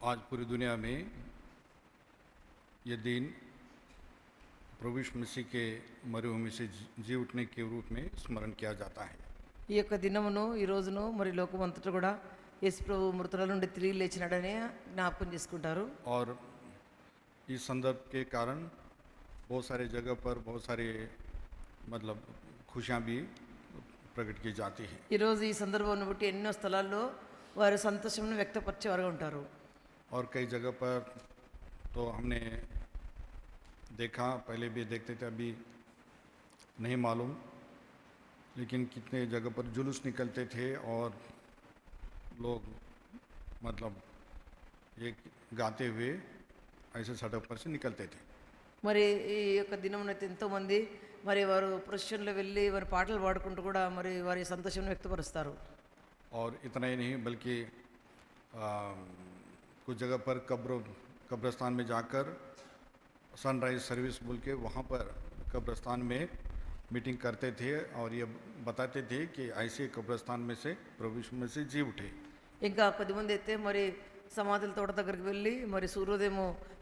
आज पूरी दुनिया में ये दिन प्रभु यीशु मसीह के मरे हुए में से जी उठने के रूप में स्मरण किया जाता है। ఈ యొక్క దినమును ఈ రోజును మరి లోకం అంతటా కూడా యేసు ప్రభు మృతుల నుండి తిరిగి లేచినాడని జ్ఞాపకం చేసుకుంటారు. और इस संदर्भ के कारण बहुत सारे जगह पर बहुत सारे मतलब खुशियाँ भी प्रकट की जाती हैं। ఈ రోజు ఈ సందర్భాన్ని బట్టి ఎన్నో స్థలాల్లో వారి సంతోషంను వ్యక్తపరిచేవారుగా ఉంటారు. और कई जगह पर तो हमने देखा, पहले भी देखते थे, अभी नहीं मालूम, लेकिन कितने जगह पर जुलूस निकलते थे और लोग मतलब एक गाते हुए ऐसे सड़क पर से निकलते थे। మరి ఈ యొక్క దినమునైతే ఎంతోమంది మరి వారు ప్రొసెషన్లో వెళ్ళి వారి పాటలు పాడుకుంటూ కూడా మరి వారి సంతోషం వ్యక్తపరుస్తారు. और इतना ही नहीं बल्कि कुछ जगह पर कब्रस्तान में जाकर सनराइज सर्विस बोल के वहाँ पर कब्रस्तान में मीटिंग करते थे और ये बताते थे कि ऐसे कब्रस्तान में से प्रभु यीशु मसीह जी उठे। ఇంకా కొద్దిమంది అయితే మరి సమాధుల తోట దగ్గరికి వెళ్ళి మరి సూర్యోదయం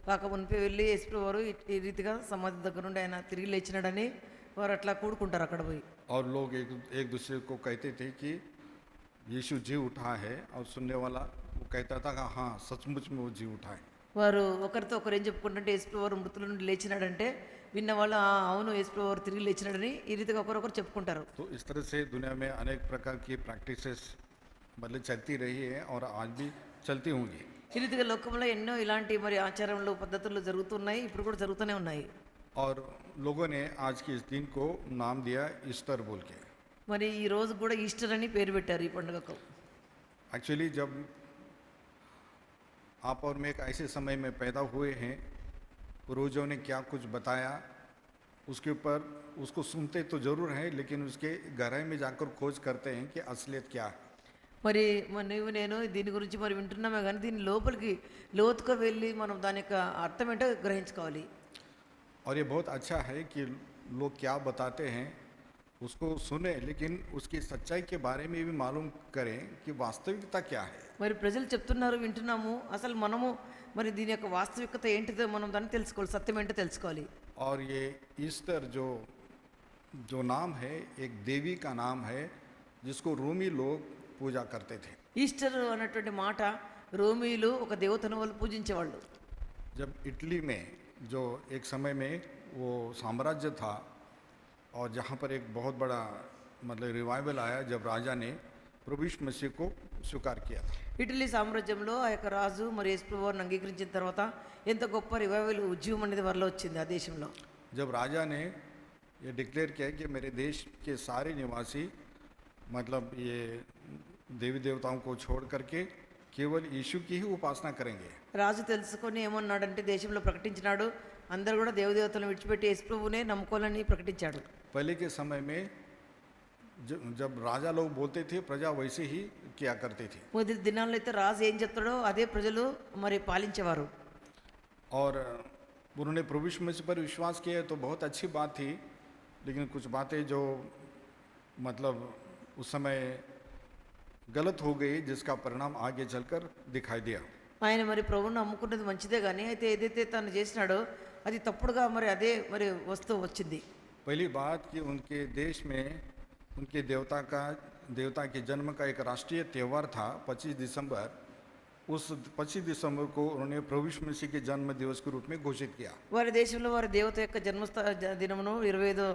కాక మునిపే వెళ్ళి యేసు వారు ఈ రీతిగా సమాధి దగ్గర నుండి ఆయన తిరిగి లేచినాడని వారు అట్లా కూడుకుంటారు అక్కడ పోయి. और लोग एक दूसरे को कहते थे कि यीशु जी उठा है, और सुनने वाला वो कहता था कि हाँ सचमुच में वो जी उठा है। వారు ఒకరితో ఒకరు ఏం చెప్పుకుంటుంటే యేసు వారు మృతుల నుండి లేచినాడంటే విన్నవాళ్ళు అవును యేసు వారు తిరిగి లేచినాడని ఈ రీతిగా ఒకరొకరు చెప్పుకుంటారు. तो इस तरह से दुनिया में अनेक प्रकार की प्रैक्टिसेस मतलब चलती रही है और आज भी चलती होंगी। ఈ రీతిగా లోకంలో ఎన్నో ఇలాంటి మరి ఆచారములు పద్ధతులు జరుగుతున్నాయి, ఇప్పుడు కూడా జరుగుతూనే ఉన్నాయి. और लोगों ने आज के इस दिन को नाम दिया ईस्टर बोल के। మరి ఈ రోజు కూడా ఈస్టర్ అని పేరు పెట్టారు ఈ పండుగకు. एक्चुअली जब आप और मैं एक ऐसे समय में पैदा हुए हैं, पूर्वजों ने क्या कुछ बताया उसके ऊपर उसको सुनते तो ज़रूर हैं, लेकिन उसके गहराई में जाकर खोज करते हैं कि असलियत क्या है। మరి నీవు నేను దీని గురించి మరి వింటున్నామే కానీ దీని లోపలికి లోతుగా వెళ్ళి మనం దాని యొక్క అర్థం ఏంటో గ్రహించుకోవాలి. और ये बहुत अच्छा है कि लोग क्या बताते हैं उसको सुने, लेकिन उसकी सच्चाई के बारे में भी मालूम करें कि वास्तविकता क्या है। మరి ప్రజలు చెప్తున్నారు వింటున్నాము, అసలు మనము మరి దీని యొక్క వాస్తవికత ఏంటిదో మనం దాన్ని తెలుసుకోవాలి, సత్యం ఏంటో తెలుసుకోవాలి. और ये ईस्टर जो नाम है एक देवी का नाम है जिसको रोमी लोग पूजा करते थे। ఈస్టర్ అన్నటువంటి మాట రోమీలు ఒక దేవతను వాళ్ళు పూజించేవాళ్ళు. जब इटली में जो एक समय में वो साम्राज्य था और जहाँ पर एक बहुत बड़ा मतलब रिवाइवल आया जब राजा ने प्रभु यीशु मसीह को स्वीकार किया था। ఇటలీ సామ్రాజ్యంలో ఆ యొక్క రాజు మరి యేసు ప్రభువుని అంగీకరించిన తర్వాత ఎంత గొప్ప రివైవల్ ఉద్యమం అనేది వారిలో వచ్చింది ఆ దేశంలో. जब राजा ने ये डिक्लेयर किया कि मेरे देश के सारे निवासी मतलब ये देवी देवताओं को छोड़ करके केवल यीशु की ही उपासना करेंगे। రాజు తెలుసుకొని ఏమన్నాడంటే దేశంలో ప్రకటించినాడు, అందరూ కూడా దేవదేవతలను విడిచిపెట్టి యేసు ప్రభువునే నమ్ముకోవాలని ప్రకటించాడు. पहले के समय में जब राजा लोग बोलते थे प्रजा वैसे ही किया करती थी। మొదటి దినాల్లో అయితే రాజు ఏం చెప్తాడో అదే ప్రజలు మరి పాలించేవారు. और उन्होंने प्रभु यीशु मसीह पर विश्वास किया तो बहुत अच्छी बात थी, लेकिन कुछ बातें जो मतलब उस समय गलत हो गई जिसका परिणाम आगे चलकर दिखाई दिया। ఆయన మరి ప్రభువుని నమ్ముకున్నది మంచిదే కానీ అయితే ఏదైతే తను చేసినాడో అది తప్పుడుగా మరి అదే మరి వస్తూ వచ్చింది. पहली बात कि उनके देश में उनके देवता के जन्म का एक राष्ट्रीय त्यौहार था 25 दिसंबर। उस 25 दिसंबर को उन्होंने प्रभु यीशु मसीह के जन्म दिवस के रूप में घोषित किया। వారి దేశంలో వారి దేవత యొక్క దినమును 25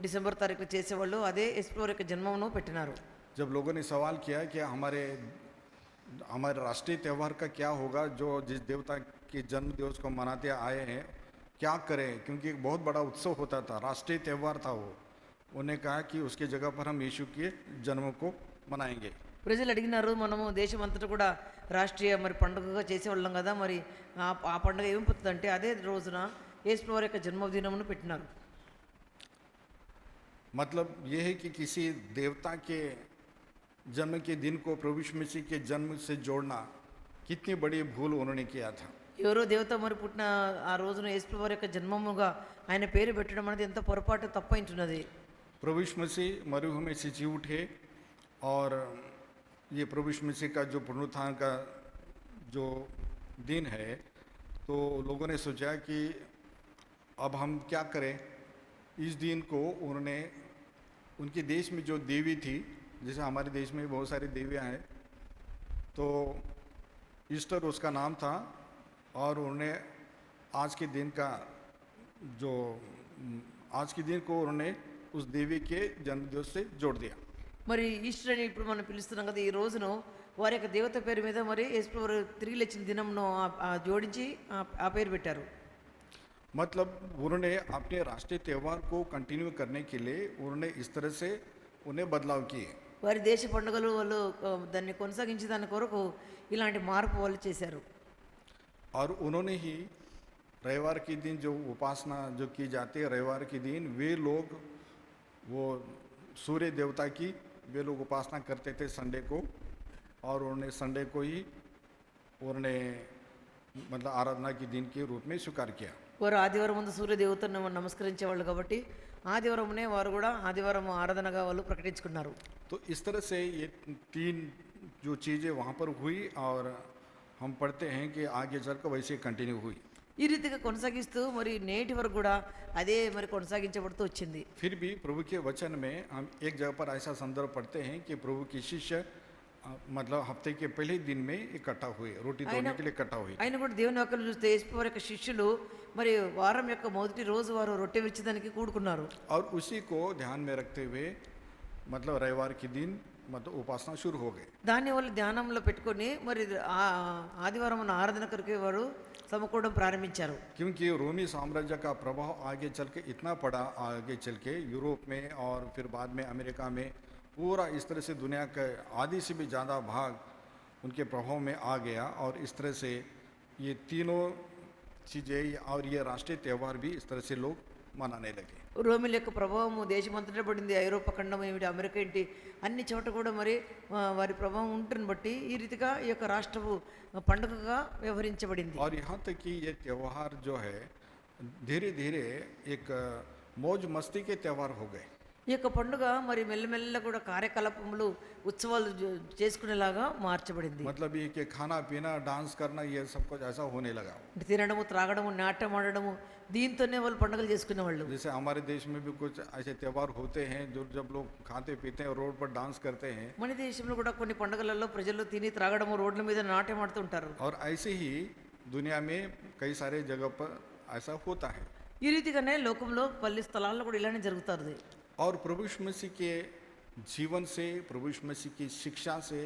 డిసెంబర్ తారీఖు చేసేవాళ్ళు అదే యేసు ప్రభు యొక్క జన్మమును పెట్టినారు. जब लोगों ने सवाल किया कि हमारे राष्ट्रीय त्यौहार का क्या होगा जो जिस देवता के जन्म दिवस को मनाते आए हैं, क्या करें, क्योंकि एक बहुत बड़ा उत्सव होता था, राष्ट्रीय त्यौहार था वो। उन्हें कहा कि उसके जगह पर हम यीशु के जन्म को मनाएंगे। ప్రజలు అడిగినారు, మనము దేశం అంతటా కూడా రాష్ట్రీయ మరి పండుగగా చేసేవాళ్ళం కదా, మరి ఆ పండుగ ఏం పోతుందంటే అదే రోజున యేసు ప్రభు యొక్క జన్మదినమును పెట్టినారు. मतलब ये है कि किसी देवता के जन्म के दिन को प्रभु यीशु मसीह के जन्म से जोड़ना कितनी बड़ी भूल उन्होंने किया था। ఎవరో దేవత మరి పుట్టిన ఆ రోజున యేసు ప్రభు యొక్క జన్మముగా ఆయన పేరు పెట్టడం అనేది ఎంత పొరపాటు తప్పైంటున్నది. प्रभु यीशु मसीह मरे हुए में से जी उठे और ये प्रभु यीशु मसीह का जो पुनरुत्थान का जो दिन है, तो लोगों ने सोचा कि अब हम क्या करें। इस दिन को उन्होंने उनके देश में जो देवी थी, जैसे हमारे देश में बहुत सारी देवियाँ हैं, तो ईस्टर उसका नाम था, और उन्होंने आज के दिन का जो आज के दिन को उन्होंने उस देवी के जन्मदिवस से जोड़ दिया। మరి ఈస్టర్ అని ఇప్పుడు మనం పిలుస్తున్నాం కదా, ఈ రోజును వారి యొక్క దేవత పేరు మీద మరి యేసు వారు తిరిగి లేచిన దినంను జోడించి ఆ పేరు పెట్టారు. मतलब उन्होंने अपने राष्ट्रीय त्यौहार को कंटिन्यू करने के लिए उन्होंने इस तरह से उन्हें बदलाव किए। వారి దేశ పండుగలు వాళ్ళు దాన్ని కొనసాగించే దాని కొరకు ఇలాంటి మార్పు వాళ్ళు చేశారు. और उन्होंने ही रविवार के दिन जो उपासना जो की जाती है, रविवार के दिन वे लोग वो सूर्य देवता की वे लोग उपासना करते थे संडे को, और उन्होंने संडे को ही उन्होंने मतलब आराधना के दिन के रूप में स्वीकार किया। వారు ఆదివారం ముందు సూర్య దేవతను నమస్కరించేవాళ్ళు కాబట్టి ఆదివారంనే వారు కూడా ఆదివారం ఆరాధనగా వాళ్ళు ప్రకటించుకున్నారు. तो इस तरह से ये तीन जो चीज़ें वहाँ पर हुई, और हम पढ़ते हैं कि आगे चलकर वैसे कंटिन्यू हुई। ఈ రీతిగా కొనసాగిస్తూ మరి నేటి వరకు కూడా అదే మరి కొనసాగించబడుతూ వచ్చింది. फिर भी प्रभु के वचन में हम एक जगह पर ऐसा संदर्भ पढ़ते हैं कि प्रभु के शिष्य मतलब हफ्ते के पहले दिन में इकट्ठा हुए, रोटी तोड़ने के लिए इकट्ठा हुए। ఆయన కూడా దేవుని వాక్యం చూస్తే యేసు వారి యొక్క శిష్యులు మరి వారం యొక్క మొదటి రోజు వారు రొట్టె విచ్చడానికి కూడుకున్నారు. और उसी को ध्यान में रखते हुए मतलब रविवार के दिन मतलब उपासना शुरू हो गई। దాన్ని వాళ్ళు ధ్యానంలో పెట్టుకొని మరి ఆదివారం ఆరాధన కొరకు వారు సమకూడడం ప్రారంభించారు. क्योंकि रोमी साम्राज्य का प्रभाव आगे चल के इतना पड़ा, आगे चल के यूरोप में और फिर बाद में अमेरिका में पूरा इस तरह से दुनिया का आधी से भी ज़्यादा भाग उनके प्रभाव में आ गया, और इस तरह से ये तीनों चीज़ें और ये राष्ट्रीय त्यौहार भी इस तरह से लोग मनाने लगे। రోమిల యొక్క ప్రభావము దేశమంతటా పడింది. ఐరోపా ఖండం ఏమిటి, అమెరికా ఏంటి, అన్ని చోట కూడా మరి వారి ప్రభావం ఉంటుంది బట్టి ఈ రీతిగా ఈ యొక్క రాష్ట్రపు పండుగగా వ్యవహరించబడింది. और यहाँ तक कि ये त्यौहार जो है धीरे धीरे एक मौज मस्ती के त्यौहार हो गए। ఈ యొక్క పండుగ మరి మెల్లమెల్ల కూడా కార్యకలాపములు ఉత్సవాలు చేసుకునేలాగా మార్చబడింది. मतलब ये कि खाना पीना डांस करना ये सब कुछ ऐसा होने लगा। తినడము, త్రాగడము, నాట్యం ఆడడము, దీంతోనే వాళ్ళు పండుగలు చేసుకునేవాళ్ళు. जैसे हमारे देश में भी कुछ ऐसे त्यौहार होते हैं जो जब लोग खाते पीते हैं रोड पर डांस करते हैं, మన దేశంలో కూడా కొన్ని పండుగలలో ప్రజలు తిని త్రాగడము, రోడ్ల మీద నాట్యం ఆడుతూ ఉంటారు. और ऐसे ही दुनिया में कई सारे जगह पर ऐसा होता है। ఈ రీతిగానే లోకంలో పల్లి స్థలాల్లో కూడా ఇలానే జరుగుతుంది. और प्रभु यीशु मसीह के जीवन से, प्रभु यीशु मसीह की शिक्षा से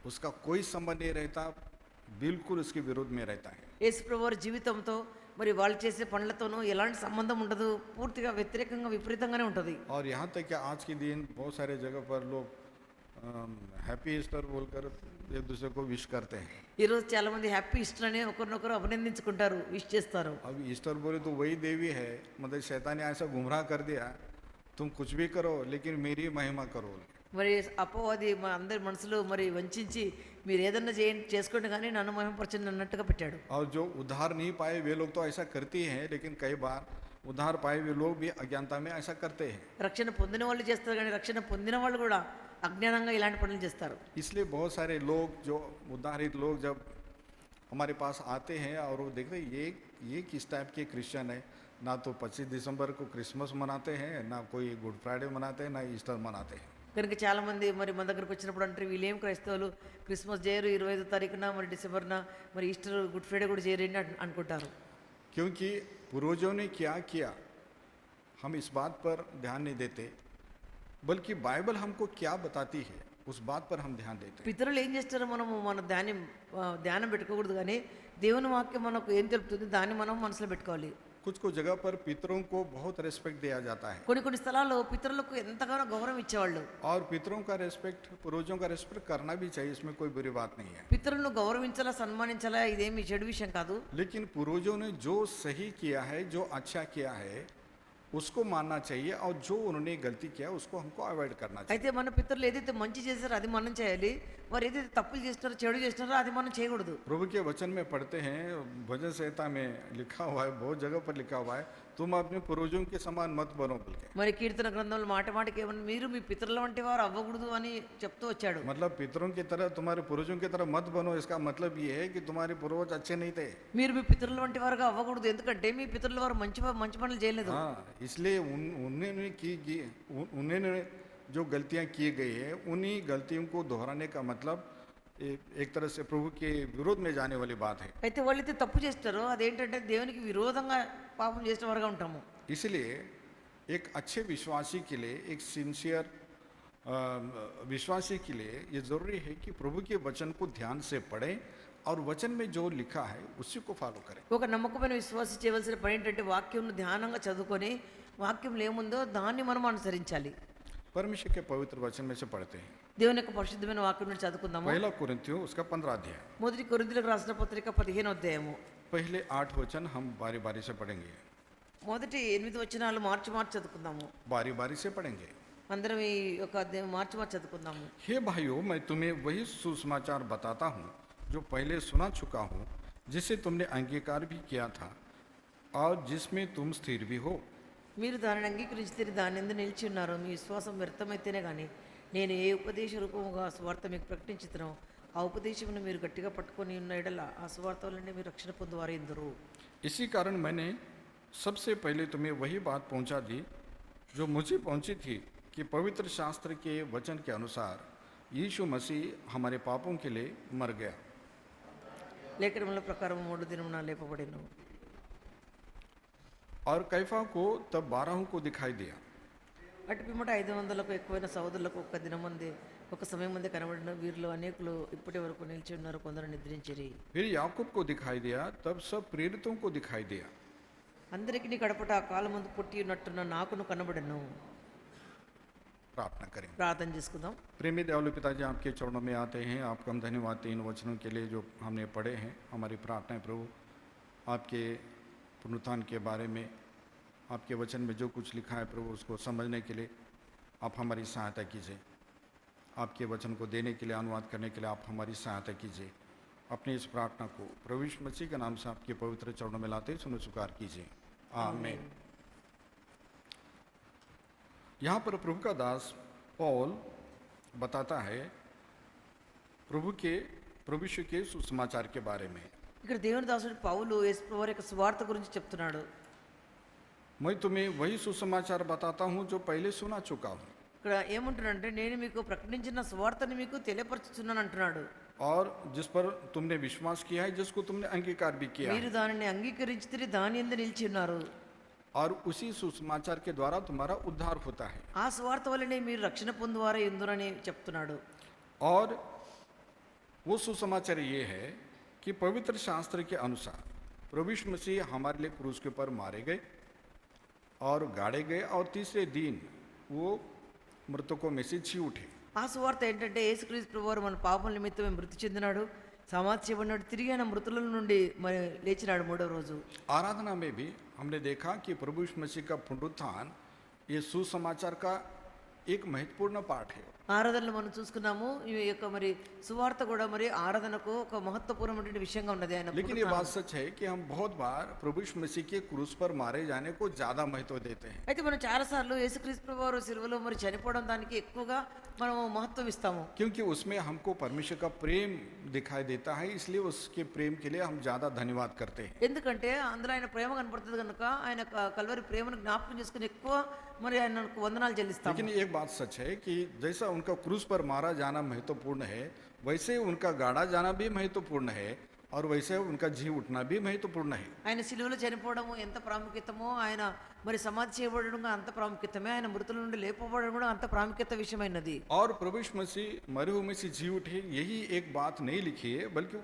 उसका कोई संबंध नहीं रहता, बिल्कुल उसके विरोध में रहता है। యేసు ప్రభువు వారి జీవితంతో మరి వాళ్ళు చేసే పనులతోనూ ఎలాంటి సంబంధం ఉండదు, పూర్తిగా వ్యతిరేకంగా విపరీతంగానే ఉంటుంది. और यहाँ तक कि आज के दिन बहुत सारे जगह पर लोग हैप्पी ईस्टर बोलकर एक दूसरे को विश करते हैं। ఈరోజు చాలా మంది హ్యాపీ ఈస్టర్ అని ఒకరినొకరు అభినందించుకుంటారు, విష్ చేస్తారు. अब ईस्टर बोले तो वही देवी है, मतलब शैतान ने ऐसा गुमराह कर दिया, तुम कुछ भी करो लेकिन मेरी महिमा करो। మరి అపవాది మా అందరి మనసులో మరి వంచి మీరు ఏదన్నా చేసుకోండి కానీ నన్ను మహిమపరచండి అన్నట్టుగా పెట్టాడు. और जो उद्धार नहीं पाए वे लोग तो ऐसा करते हैं, लेकिन कई बार उद्धार पाए हुए लोग भी अज्ञानता में ऐसा करते हैं। రక్షణ పొందిన వాళ్ళు చేస్తారు కానీ రక్షణ పొందిన వాళ్ళు కూడా అజ్ఞానంగా ఇలాంటి పనులు చేస్తారు. इसलिए बहुत सारे लोग जो उद्धारित लोग जब हमारे पास आते हैं और वो देखते हैं ये किस टाइप के क्रिश्चियन है, ना तो 25 दिसंबर को क्रिसमस मनाते हैं, ना कोई गुड फ्राइडे मनाते हैं, ना ईस्टर मनाते हैं। కనుక చాలామంది మరి మన దగ్గరకు వచ్చినప్పుడు అంటారు వీళ్ళేం క్రైస్తవులు క్రిస్మస్ చేయరు, 25వ తారీఖున మరి డిసెంబర్న మరి ఈస్టర్ గుడ్ ఫ్రైడే కూడా చేయరండి అనుకుంటారు. क्योंकि पूर्वजों ने क्या किया हम इस बात पर ध्यान नहीं देते, बल्कि बाइबल हमको क्या बताती है उस बात पर हम ध्यान देते हैं। పితరులు ఏం చేస్తారో మనము మన ధ్యానం పెట్టుకోకూడదు కానీ దేవుని వాక్యం మనకు ఏం తెలుపుతుంది దాన్ని మనం మనసులో పెట్టుకోవాలి. कुछ कुछ जगह पर पितरों को बहुत रेस्पेक्ट दिया जाता है, కొన్ని స్థలాల్లో పితరులకు ఎంతగానో గౌరవం ఇచ్చేవాళ్ళు. और पितरों का रेस्पेक्ट, पूर्वजों का रेस्पेक्ट करना भी चाहिए, इसमें कोई बुरी बात नहीं है। పితరులను గౌరవించాలా, సన్మానించాలా, ఇదేమి చెడు విషయం కాదు. लेकिन पूर्वजों ने जो सही किया है, जो अच्छा किया है उसको मानना चाहिए, और जो उन्होंने गलती किया उसको हमको अवॉइड करना चाहिए। అయితే మన పితరులు ఏదైతే మంచి చేశారో అది మనం చేయాలి, వారు ఏదైతే తప్పులు చేస్తున్నారో చెడు చేస్తున్నారో అది మనం చేయకూడదు. प्रभु के वचन में पढ़ते हैं, भजन संहिता में लिखा हुआ है, बहुत जगह पर लिखा हुआ है, तुम अपने पूर्वजों के समान मत बनो बोल के। మరి కీర్తన గ్రంథంలో మాట మాటకి ఏమన్నా మీరు మీ పితరుల వంటి వారు అవ్వకూడదు అని చెప్తూ వచ్చాడు. मतलब पितरों की तरह तुम्हारे पूर्वजों की तरह मत बनो, इसका मतलब ये है कि तुम्हारे पूर्वज अच्छे नहीं थे। మీరు మీ పితరుల వంటి వారుగా అవ్వకూడదు, ఎందుకంటే మీ పితరుల వారు మంచి పనులు చేయలేదు. हाँ, इसलिए उन्होंने जो गलतियां की गई है उन्हीं गलतियों को दोहराने का मतलब एक तरह से प्रभु के विरोध में जाने वाली बात है। అయితే వాళ్ళైతే తప్పు చేస్తారో అదేంటంటే దేవునికి విరోధంగా పాపం చేసిన వారుగా ఉంటాము. इसलिए एक अच्छे विश्वासी के लिए, एक सिंसियर विश्वासी के लिए ये ज़रूरी है कि प्रभु के वचन को ध्यान से पढ़ें और वचन में जो लिखा है उसी को फॉलो करें। ఒక నమ్మకమైన విశ్వాసి చేయవలసిన పని ఏంటంటే వాక్యం ధ్యానంగా చదువుకొని వాక్యంలో ఏముందో దాన్ని మనం అనుసరించాలి. परमेश्वर के पवित्र वचन में से पढ़ते हैं। దేవుని యొక్క పరిశుద్ధమైన వాక్యం నుంచి చదువుకుందాము. पहला कुरिन्थियों उसका 15 अध्याय, మొదటి కొరింథీయులకు రాసిన పత్రిక 15వ అధ్యాయము. पहले 8 वचन हम बारी बारी से पढ़ेंगे, మొదటి 8 వచనాలు మార్చి చదువుకుందాము. बारी बारी से पढ़ेंगे। అందరం ఈ యొక్క అధ్యాయం మార్చి చదువుకుందాము. हे भाइयों, मैं तुम्हें वही सुसमाचार बताता हूँ जो पहले सुना चुका हूँ, जिसे तुमने अंगीकार भी किया था और जिसमें तुम स्थिर भी हो। మీరు దానిని అంగీకరించి దాని యందు నిలిచి ఉన్నారు. మీ విశ్వాసం వ్యర్థమైతేనే కానీ నేను ఏ ఉపదేశ రూపముగా స్వార్థ మీకు ప్రకటించుతున్నాను ఆ ఉపదేశమును మీరు గట్టిగా పట్టుకొని ఉన్న ఎడల ఆ స్వార్థ వల్లనే మీరు రక్షణ పొందువారు ఎందురు. इसी कारण मैंने सबसे पहले तुम्हें वही बात पहुंचा दी जो मुझे पहुंची थी कि पवित्र शास्त्र के वचन के अनुसार यीशु मसीह हमारे पापों के लिए मर गया లేఖనముల ప్రకారం 3 దినమున లేపబడెను. और कैफा को तब 12 को दिखाई दिया। అటు పిమ్మట 500లకు ఎక్కువైన సహోదరులకు ఒక సమయం ముందే కనబడిన వీరిలో అనేకులు ఇప్పటి వరకు నిలిచి ఉన్నారు, కొందరు నిద్రించిరి. फिर याकूब को दिखाई दिया, तब सब प्रेरितों को दिखाई दिया। అందరికీ కడపట ఆ కాలం ముందు పుట్టి ఉన్నట్టున్న నాకును కనబడెను. प्रार्थना करें। ప్రార్థన చేసుకుందాం. प्रेमी दयालु पिताजी, आपके चरणों में आते हैं, आपका हम धन्यवाद इन वचनों के लिए जो हमने पढ़े हैं। हमारी प्रार्थना है प्रभु, आपके पुनरुत्थान के बारे में आपके वचन में जो कुछ लिखा है प्रभु उसको समझने के लिए आप हमारी सहायता कीजिए। आपके वचन को देने के लिए, अनुवाद करने के लिए आप हमारी सहायता कीजिए। अपनी इस प्रार्थना को प्रभु यीशु मसीह के नाम से आपके पवित्र चरणों में लाते सुनो स्वीकार कीजिए, आमीन। यहाँ पर प्रभु का दास पौल बताता है प्रभु यीशु के सुसमाचार के बारे में। ఇక్కడ దేవుని దాసుడు పౌలు యేసు వారి యొక్క స్వార్థ గురించి చెప్తున్నాడు. मैं तुम्हें वही सुसमाचार बताता हूँ जो पहले सुना चुका हूँ ఇక్కడ ఏమంటున్నాడంటే నేను మీకు ప్రకటించిన స్వార్థని మీకు తెలియపరుచుతున్నాను అంటున్నాడు. और जिस पर तुमने विश्वास किया है, जिसको तुमने अंगीकार भी किया మీరు है, దానిని అంగీకరించి దాని యందు నిలిచి ఉన్నారు. और उसी सुसमाचार के द्वारा तुम्हारा उद्धार होता है। ఆ స్వార్థ వల్లనే మీరు రక్షణ పొందువారే ఎందురని చెప్తున్నాడు. और वो सुसमाचार ये है कि पवित्र शास्त्र के अनुसार प्रभु यीशु मसीह हमारे लिए क्रूस के ऊपर मारे गए और गाड़े गए और तीसरे दिन वो मृतकों में से जी उठे। ఆ సువార్త ఏంటంటే యేసుక్రీస్తు ప్రభువారు మన పాపల నిమిత్తమే మృతి చెందినాడు, సమాధి చేయబడినాడు, తిరిగి ఆయన మృతుల నుండి మరి లేచినాడు 3వ రోజు. आराधना में भी हमने देखा कि प्रभु यीशु मसीह का पुनरुत्थान ये सुसमाचार का एक महत्वपूर्ण पाठ है। ఆరాధనలో మనం చూసుకున్నాము ఈ యొక్క మరి సువార్త కూడా మరి ఆరాధనకు ఒక మహత్వపూర్ణమైన విషయంగా ఉన్నది. ఆయన लेकिन ये बात सच है कि हम बहुत बार प्रभु यीशु मसीह के क्रूस पर मारे जाने को ज्यादा महत्व देते हैं। అయితే మనం చాలాసార్లు యేసుక్రీస్తు ప్రభువారు సిలువలో మరి చనిపోవడం దానికి ఎక్కువగా మనం మహత్వం ఇస్తాము. क्योंकि उसमें हमको परमेश्वर का प्रेम दिखाई देता है, इसलिए उसके प्रेम के लिए हम ज्यादा धन्यवाद करते हैं। ఎందుకంటే అందులో ఆయన ప్రేమ కనపడుతుంది కనుక ఆయన కల్వరి ప్రేమను జ్ఞాపకం చేసుకుని ఎక్కువ మరి ఆయనకు వందనాలు చెల్లిస్తాము. लेकिन एक बात सच है कि जैसा उनका क्रूस पर मारा जाना महत्वपूर्ण है, वैसे उनका गाड़ा जाना भी महत्वपूर्ण है और वैसे उनका जी उठना भी महत्वपूर्ण है। ఆయన సిలువలో చనిపోవడము ఎంత ప్రాముఖ్యతమో ఆయన మరి సమాధి చేయబడడం కూడా అంత ప్రాముఖ్యతమే, ఆయన మృతుల నుండి లేపబడడం కూడా అంత ప్రాముఖ్యత విషయమైనది. और प्रभु यीशु मसीह मरे हुए में से जी उठे, यही एक बात नहीं लिखी है, बल्कि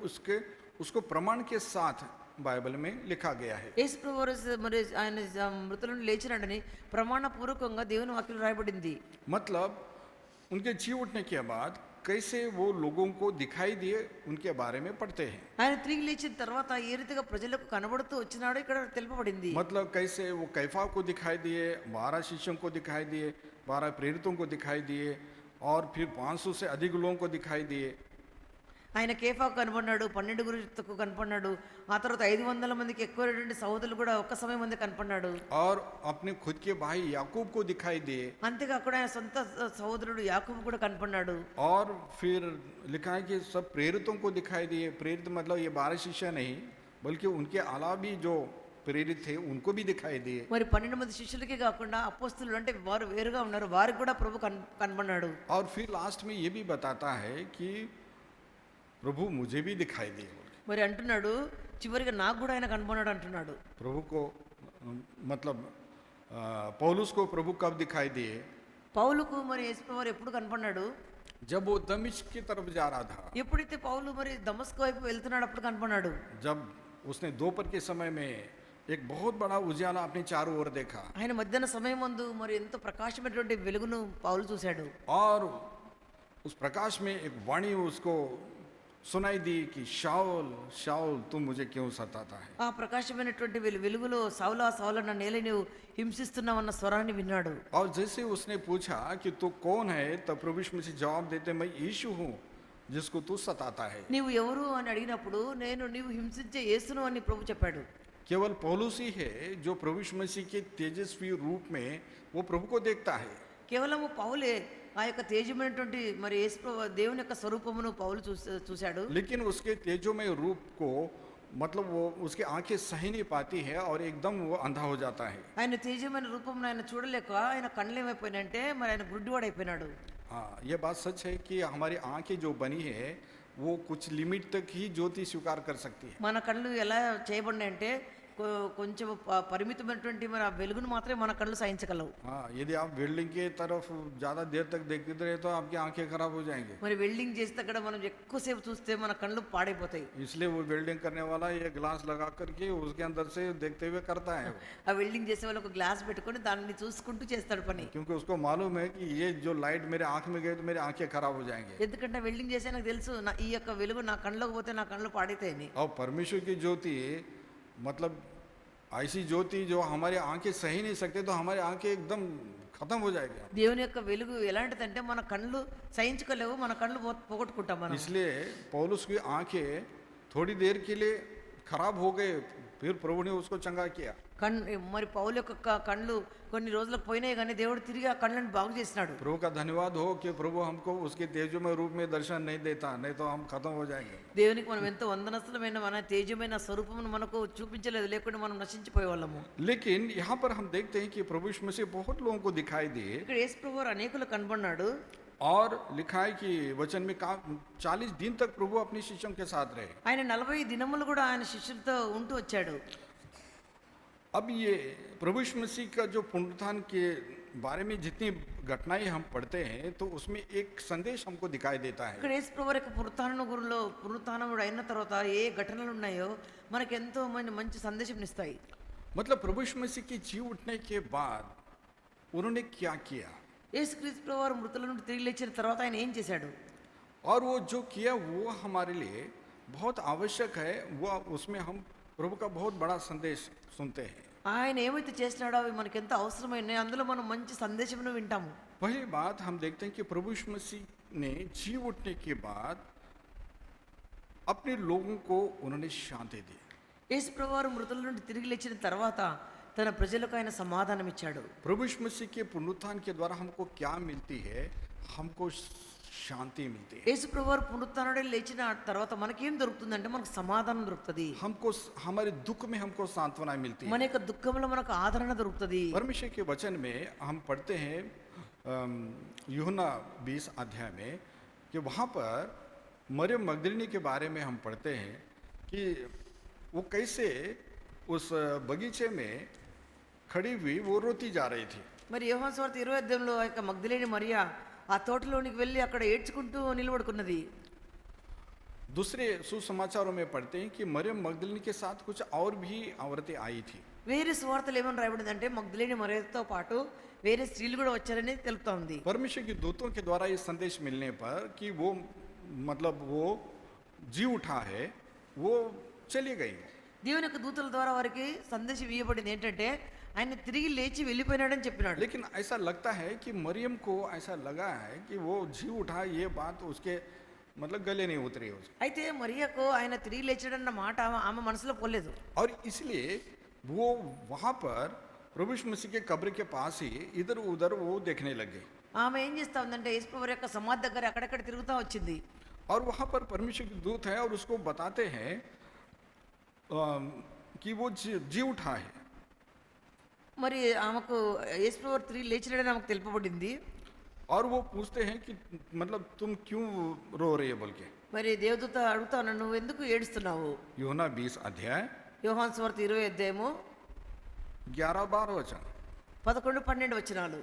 उसको प्रमाण के साथ बाइबल में लिखा गया है। యేసు ప్రభువారు మరి ఆయన మృతుల నుండి లేచినాడని ప్రమాణపూర్వకంగా దేవుని వాక్యంలో రాయబడింది. मतलब उनके जी उठने के बाद कैसे वो लोगों को दिखाई दिए उनके बारे में पढ़ते हैं। ఆయన తిరిగి లేచిన తర్వాత ఏ రీతిగా ప్రజలకు కనబడుతూ వచ్చినాడో ఇక్కడ తెలుపబడింది. मतलब कैसे वो कैफा को दिखाई दिए, 12 शिष्यों को दिखाई दिए, 12 प्रेरितों को दिखाई दिए और फिर 500 से अधिक लोगों को दिखाई दिए। ఆయన కేఫాకు కనపడినాడు, 12 కనపడినాడు. ఆ తర్వాత 500 మందికి ఎక్కువైనటువంటి సహోదరులు కూడా ఒక్క సమయం మంది కనపడినాడు. और अपने खुद के भाई याकूब को दिखाई दिए। అంతేకాకుండా ఆయన సొంత సహోదరుడు యాకోబు కూడా కనపడినాడు. और फिर लिखा है कि सब प्रेरितों को दिखाई दिए। प्रेरित मतलब ये 12 शिष्य नहीं, बल्कि उनके अलावा भी जो प्रेरित थे उनको भी दिखाई दिए। మరి 12 మంది శిష్యులకే కాకుండా అపోస్తలులు అంటే వారు వేరుగా ఉన్నారు, వారికి కూడా ప్రభు కనపడినాడు. और फिर लास्ट में ये भी बताता है कि प्रभु मुझे भी दिखाई दिए। మరి అంటున్నాడు చివరిగా నాకు కూడా ఆయన కనపడినాడు అంటున్నాడు. प्रभु को मतलब पौलुस को प्रभु कब दिखाई दिए? పౌలుకు మరి యేసు వారు ఎప్పుడు కనపడినాడు? जब वो दमिश्क की तरफ जा रहा था, ఎప్పుడైతే పౌలు మరి దమస్కు వైపు వెళ్తున్నాడు అప్పుడు కనపడినాడు. जब उसने दोपहर के समय में एक बहुत बड़ा उजाला अपने चारों ओर देखा, ఆయన మధ్యాహ్న సమయం ముందు మరి ఎంతో ప్రకాశమైనటువంటి వెలుగును పౌలు చూశాడు. और उस प्रकाश में एक वाणी उसको सुनाई दी कि शाऊल शाऊल तुम मुझे क्यों सताता है। ఆ ప్రకాశమైనటువంటి వెలుగులో సౌలా సౌలా నన్ను ఏలి నువ్వు హింసిస్తున్నావన్న స్వరాన్ని విన్నాడు. और जैसे उसने पूछा कि तू कौन है, तब प्रभु यीशु मसीह जवाब देते, मैं यीशु हूँ जिसको तू सताता है। నీవు ఎవరు అని అడిగినప్పుడు నీవు హింసించే యేసును అని ప్రభు చెప్పాడు. केवल पौलुस ही है जो प्रभु यीशु मसीह के तेजस्वी रूप में वो प्रभु को देखता है। కేవలము పౌలే ఆ యొక్క తేజమైనటువంటి మరి యేసు దేవుని యొక్క స్వరూపమును పౌలు చూశాడు. लेकिन उसके तेजोमय रूप को मतलब वो उसकी आंखें सही नहीं पाती है और एकदम वो अंधा हो जाता है। ఆయన తేజమైన రూపమును ఆయన చూడలేక ఆయన కళ్ళు ఏమైపోయినంటే మరి ఆయన గుడ్డివాడైపోయినాడు. हाँ, ये बात सच है कि हमारी आंखें जो बनी है वो कुछ लिमिट तक ही ज्योति स्वीकार कर सकती है। మన కళ్ళు ఎలా చేయబడినాయి అంటే కొంచెం పరిమితమైనటువంటి మన వెలుగును మాత్రమే మన కళ్ళు సహించగలవు. हाँ, यदि आप बिल्डिंग की तरफ ज्यादा देर तक देखते रहे तो आपकी आंखें खराब हो जाएंगी। మరి వెల్డింగ్ చేస్తే అక్కడ మనం ఎక్కువసేపు చూస్తే మన కళ్ళు పాడైపోతాయి. इसलिए वो बिल्डिंग करने वाला ये ग्लास लगा करके उसके अंदर से देखते हुए करता है वो। ఆ వెల్డింగ్ చేసే వాళ్ళు ఒక గ్లాస్ పెట్టుకొని దాన్ని చూసుకుంటూ చేస్తాడు పని. क्योंकि उसको मालूम है कि ये जो लाइट मेरे आंख में गई तो मेरी आंखें खराब हो जाएंगी। ఎందుకంటే వెల్డింగ్ చేసే నాకు తెలుసు ఈ యొక్క వెలుగు నా కళ్ళలోకి పోతే నా కళ్ళు పాడైతాయని. और परमेश्वर की ज्योति मतलब ऐसी ज्योति जो हमारी आंखें सही नहीं सकते तो हमारी आंखें एकदम खत्म हो जाएगी। దేవుని యొక్క వెలుగు ఎలాంటిదంటే మన కళ్ళు సహించుకోలేవు, మన కళ్ళు పోగొట్టుకుంటాం మనం. इसलिए पौलुस की आंखें थोड़ी देर के लिए खराब हो गए, फिर प्रभु ने उसको चंगा किया। మరి పౌలు యొక్క కళ్ళు కొన్ని రోజులకు పోయినాయి కానీ దేవుడు తిరిగి ఆ కళ్ళని బాగు చేసినాడు. प्रभु का धन्यवाद हो कि प्रभु हमको उसके तेजोमय रूप में दर्शन नहीं देता, नहीं तो हम खत्म हो जाएंगे। దేవునికి మనం ఎంతో వందనస్తులమైన మన తేజమైన స్వరూపమును మనకు చూపించలేదు, లేకుండా మనం నశించిపోయే వాళ్ళము. लेकिन यहाँ पर हम देखते हैं कि प्रभु यीशु मसीह बहुत लोगों को दिखाई दिए ఇక్కడ యేసు ప్రభువు అనేకులు కనబడినాడు. और लिखा है कि वचन में 40 दिन तक प्रभु अपने शिष्यों के साथ रहे। ఆయన 40 దినములు కూడా ఆయన శిష్యులతో ఉంటూ వచ్చాడు. अब ये प्रभु यीशु मसीह का जो पुनरुत्थान के बारे में जितनी घटनाएं हम पढ़ते हैं तो उसमें एक संदेश हमको दिखाई देता है। ఇక్కడ యేసు ప్రభువు యొక్క పునరుత్థానముడు అయిన తర్వాత ఏ ఘటనలు ఉన్నాయో మనకు ఎంతో మంచి సందేశం ఇస్తాయి. मतलब प्रभु यीशु मसीह की जी उठने के बाद उन्होंने क्या किया, యేసుక్రీస్తు ప్రభువు వారు మృతుల నుండి తిరిగి లేచిన తర్వాత ఆయన ఏం చేశాడు, और वो जो किया वो हमारे लिए बहुत आवश्यक है। वो उसमें हम प्रभु का बहुत बड़ा संदेश सुनते हैं। ఆయన ఏమైతే చేసినాడో అవి మనకి ఎంత అవసరమైనాయి, అందులో మనం మంచి సందేశమును వింటాము. पहली बात हम देखते हैं कि प्रभु यीशु मसीह ने जी उठने के बाद अपने लोगों को उन्होंने शांति दी। యేసు ప్రభువు వారు మృతుల నుండి తిరిగి లేచిన తర్వాత తన ప్రజలకు ఆయన సమాధానం ఇచ్చాడు. प्रभु यीशु मसीह के पुनरुत्थान के द्वारा हमको क्या मिलती है, हमको शांति मिलती है। యేసు ప్రభు వారు పునరుత్థానుడై లేచిన తర్వాత మనకేం దొరుకుతుందంటే మనకు సమాధానం దొరుకుతుంది. हमको हमारे दुख में हमको सांत्वना मिलती है। మన యొక్క దుఃఖంలో మనకు ఆదరణ దొరుకుతుంది. परमेश्वर के वचन में हम पढ़ते हैं यूहन्ना 20 अध्याय में कि वहाँ पर मरियम मगदलिनी के बारे में हम पढ़ते हैं कि वो कैसे उस बगीचे में खड़ी हुई वो रोती जा रही थी। మరి యోహాను సువార్త 20వ అధ్యాయంలో ఆ యొక్క మగ్దలేని మరియా ఆ తోటలోనికి వెళ్ళి అక్కడ ఏడ్చుకుంటూ నిలబడుకున్నది. दूसरे सुसमाचारों में पढ़ते हैं कि मरियम मगदलिनी के साथ कुछ और भी औरतें आई थी। వేరే సువార్తలు ఏమని రాయబడిందంటే మగ్దలేని మరియతో పాటు వేరే స్త్రీలు కూడా వచ్చారని తెలుపుతా ఉంది. परमेश्वर के दूतों के द्वारा ये संदेश मिलने पर कि वो मतलब वो जी उठा है, वो चली गई। దేవుని యొక్క దూతల ద్వారా వారికి సందేశం ఇవ్వబడింది ఏంటంటే ఆయన తిరిగి లేచి వెళ్ళిపోయినాడని చెప్పినాడు. लेकिन ऐसा लगता है कि मरियम को ऐसा लगा है कि वो जी उठा, ये बात उसके मतलब गले नहीं उतरी उसके। అయితే మరియకు ఆయన తిరిగి లేచాడన్న మాట ఆమె మనసులో పోలేదు. और इसलिए वो वहां पर प्रभु यीशु मसीह के कब्र के पास ही इधर उधर वो देखने लगे। ఆమె ఏం చేస్తా ఉందంటే యేసుప్రభు యొక్క సమాధి దగ్గర అక్కడక్కడ తిరుగుతూ వచ్చింది. और वहां पर परमेश्वर के दूत है और उसको बताते हैं कि वो जी उठा है। మరి ఆమెకు యేసుప్రభు తిరిగి లేచినాడని ఆమెకు తెలుపబడింది. और वो पूछते हैं कि मतलब तुम क्यों रो रही है बोल के। మరి దేవదూత అడుగుతా ఉన్నాడు, నువ్వు ఎందుకు ఏడుస్తున్నావు? यूहन्ना 20 अध्याय యోహాను సువార్త 20 అధ్యాయము 11-12 वचन। 11-12 వచనాలు.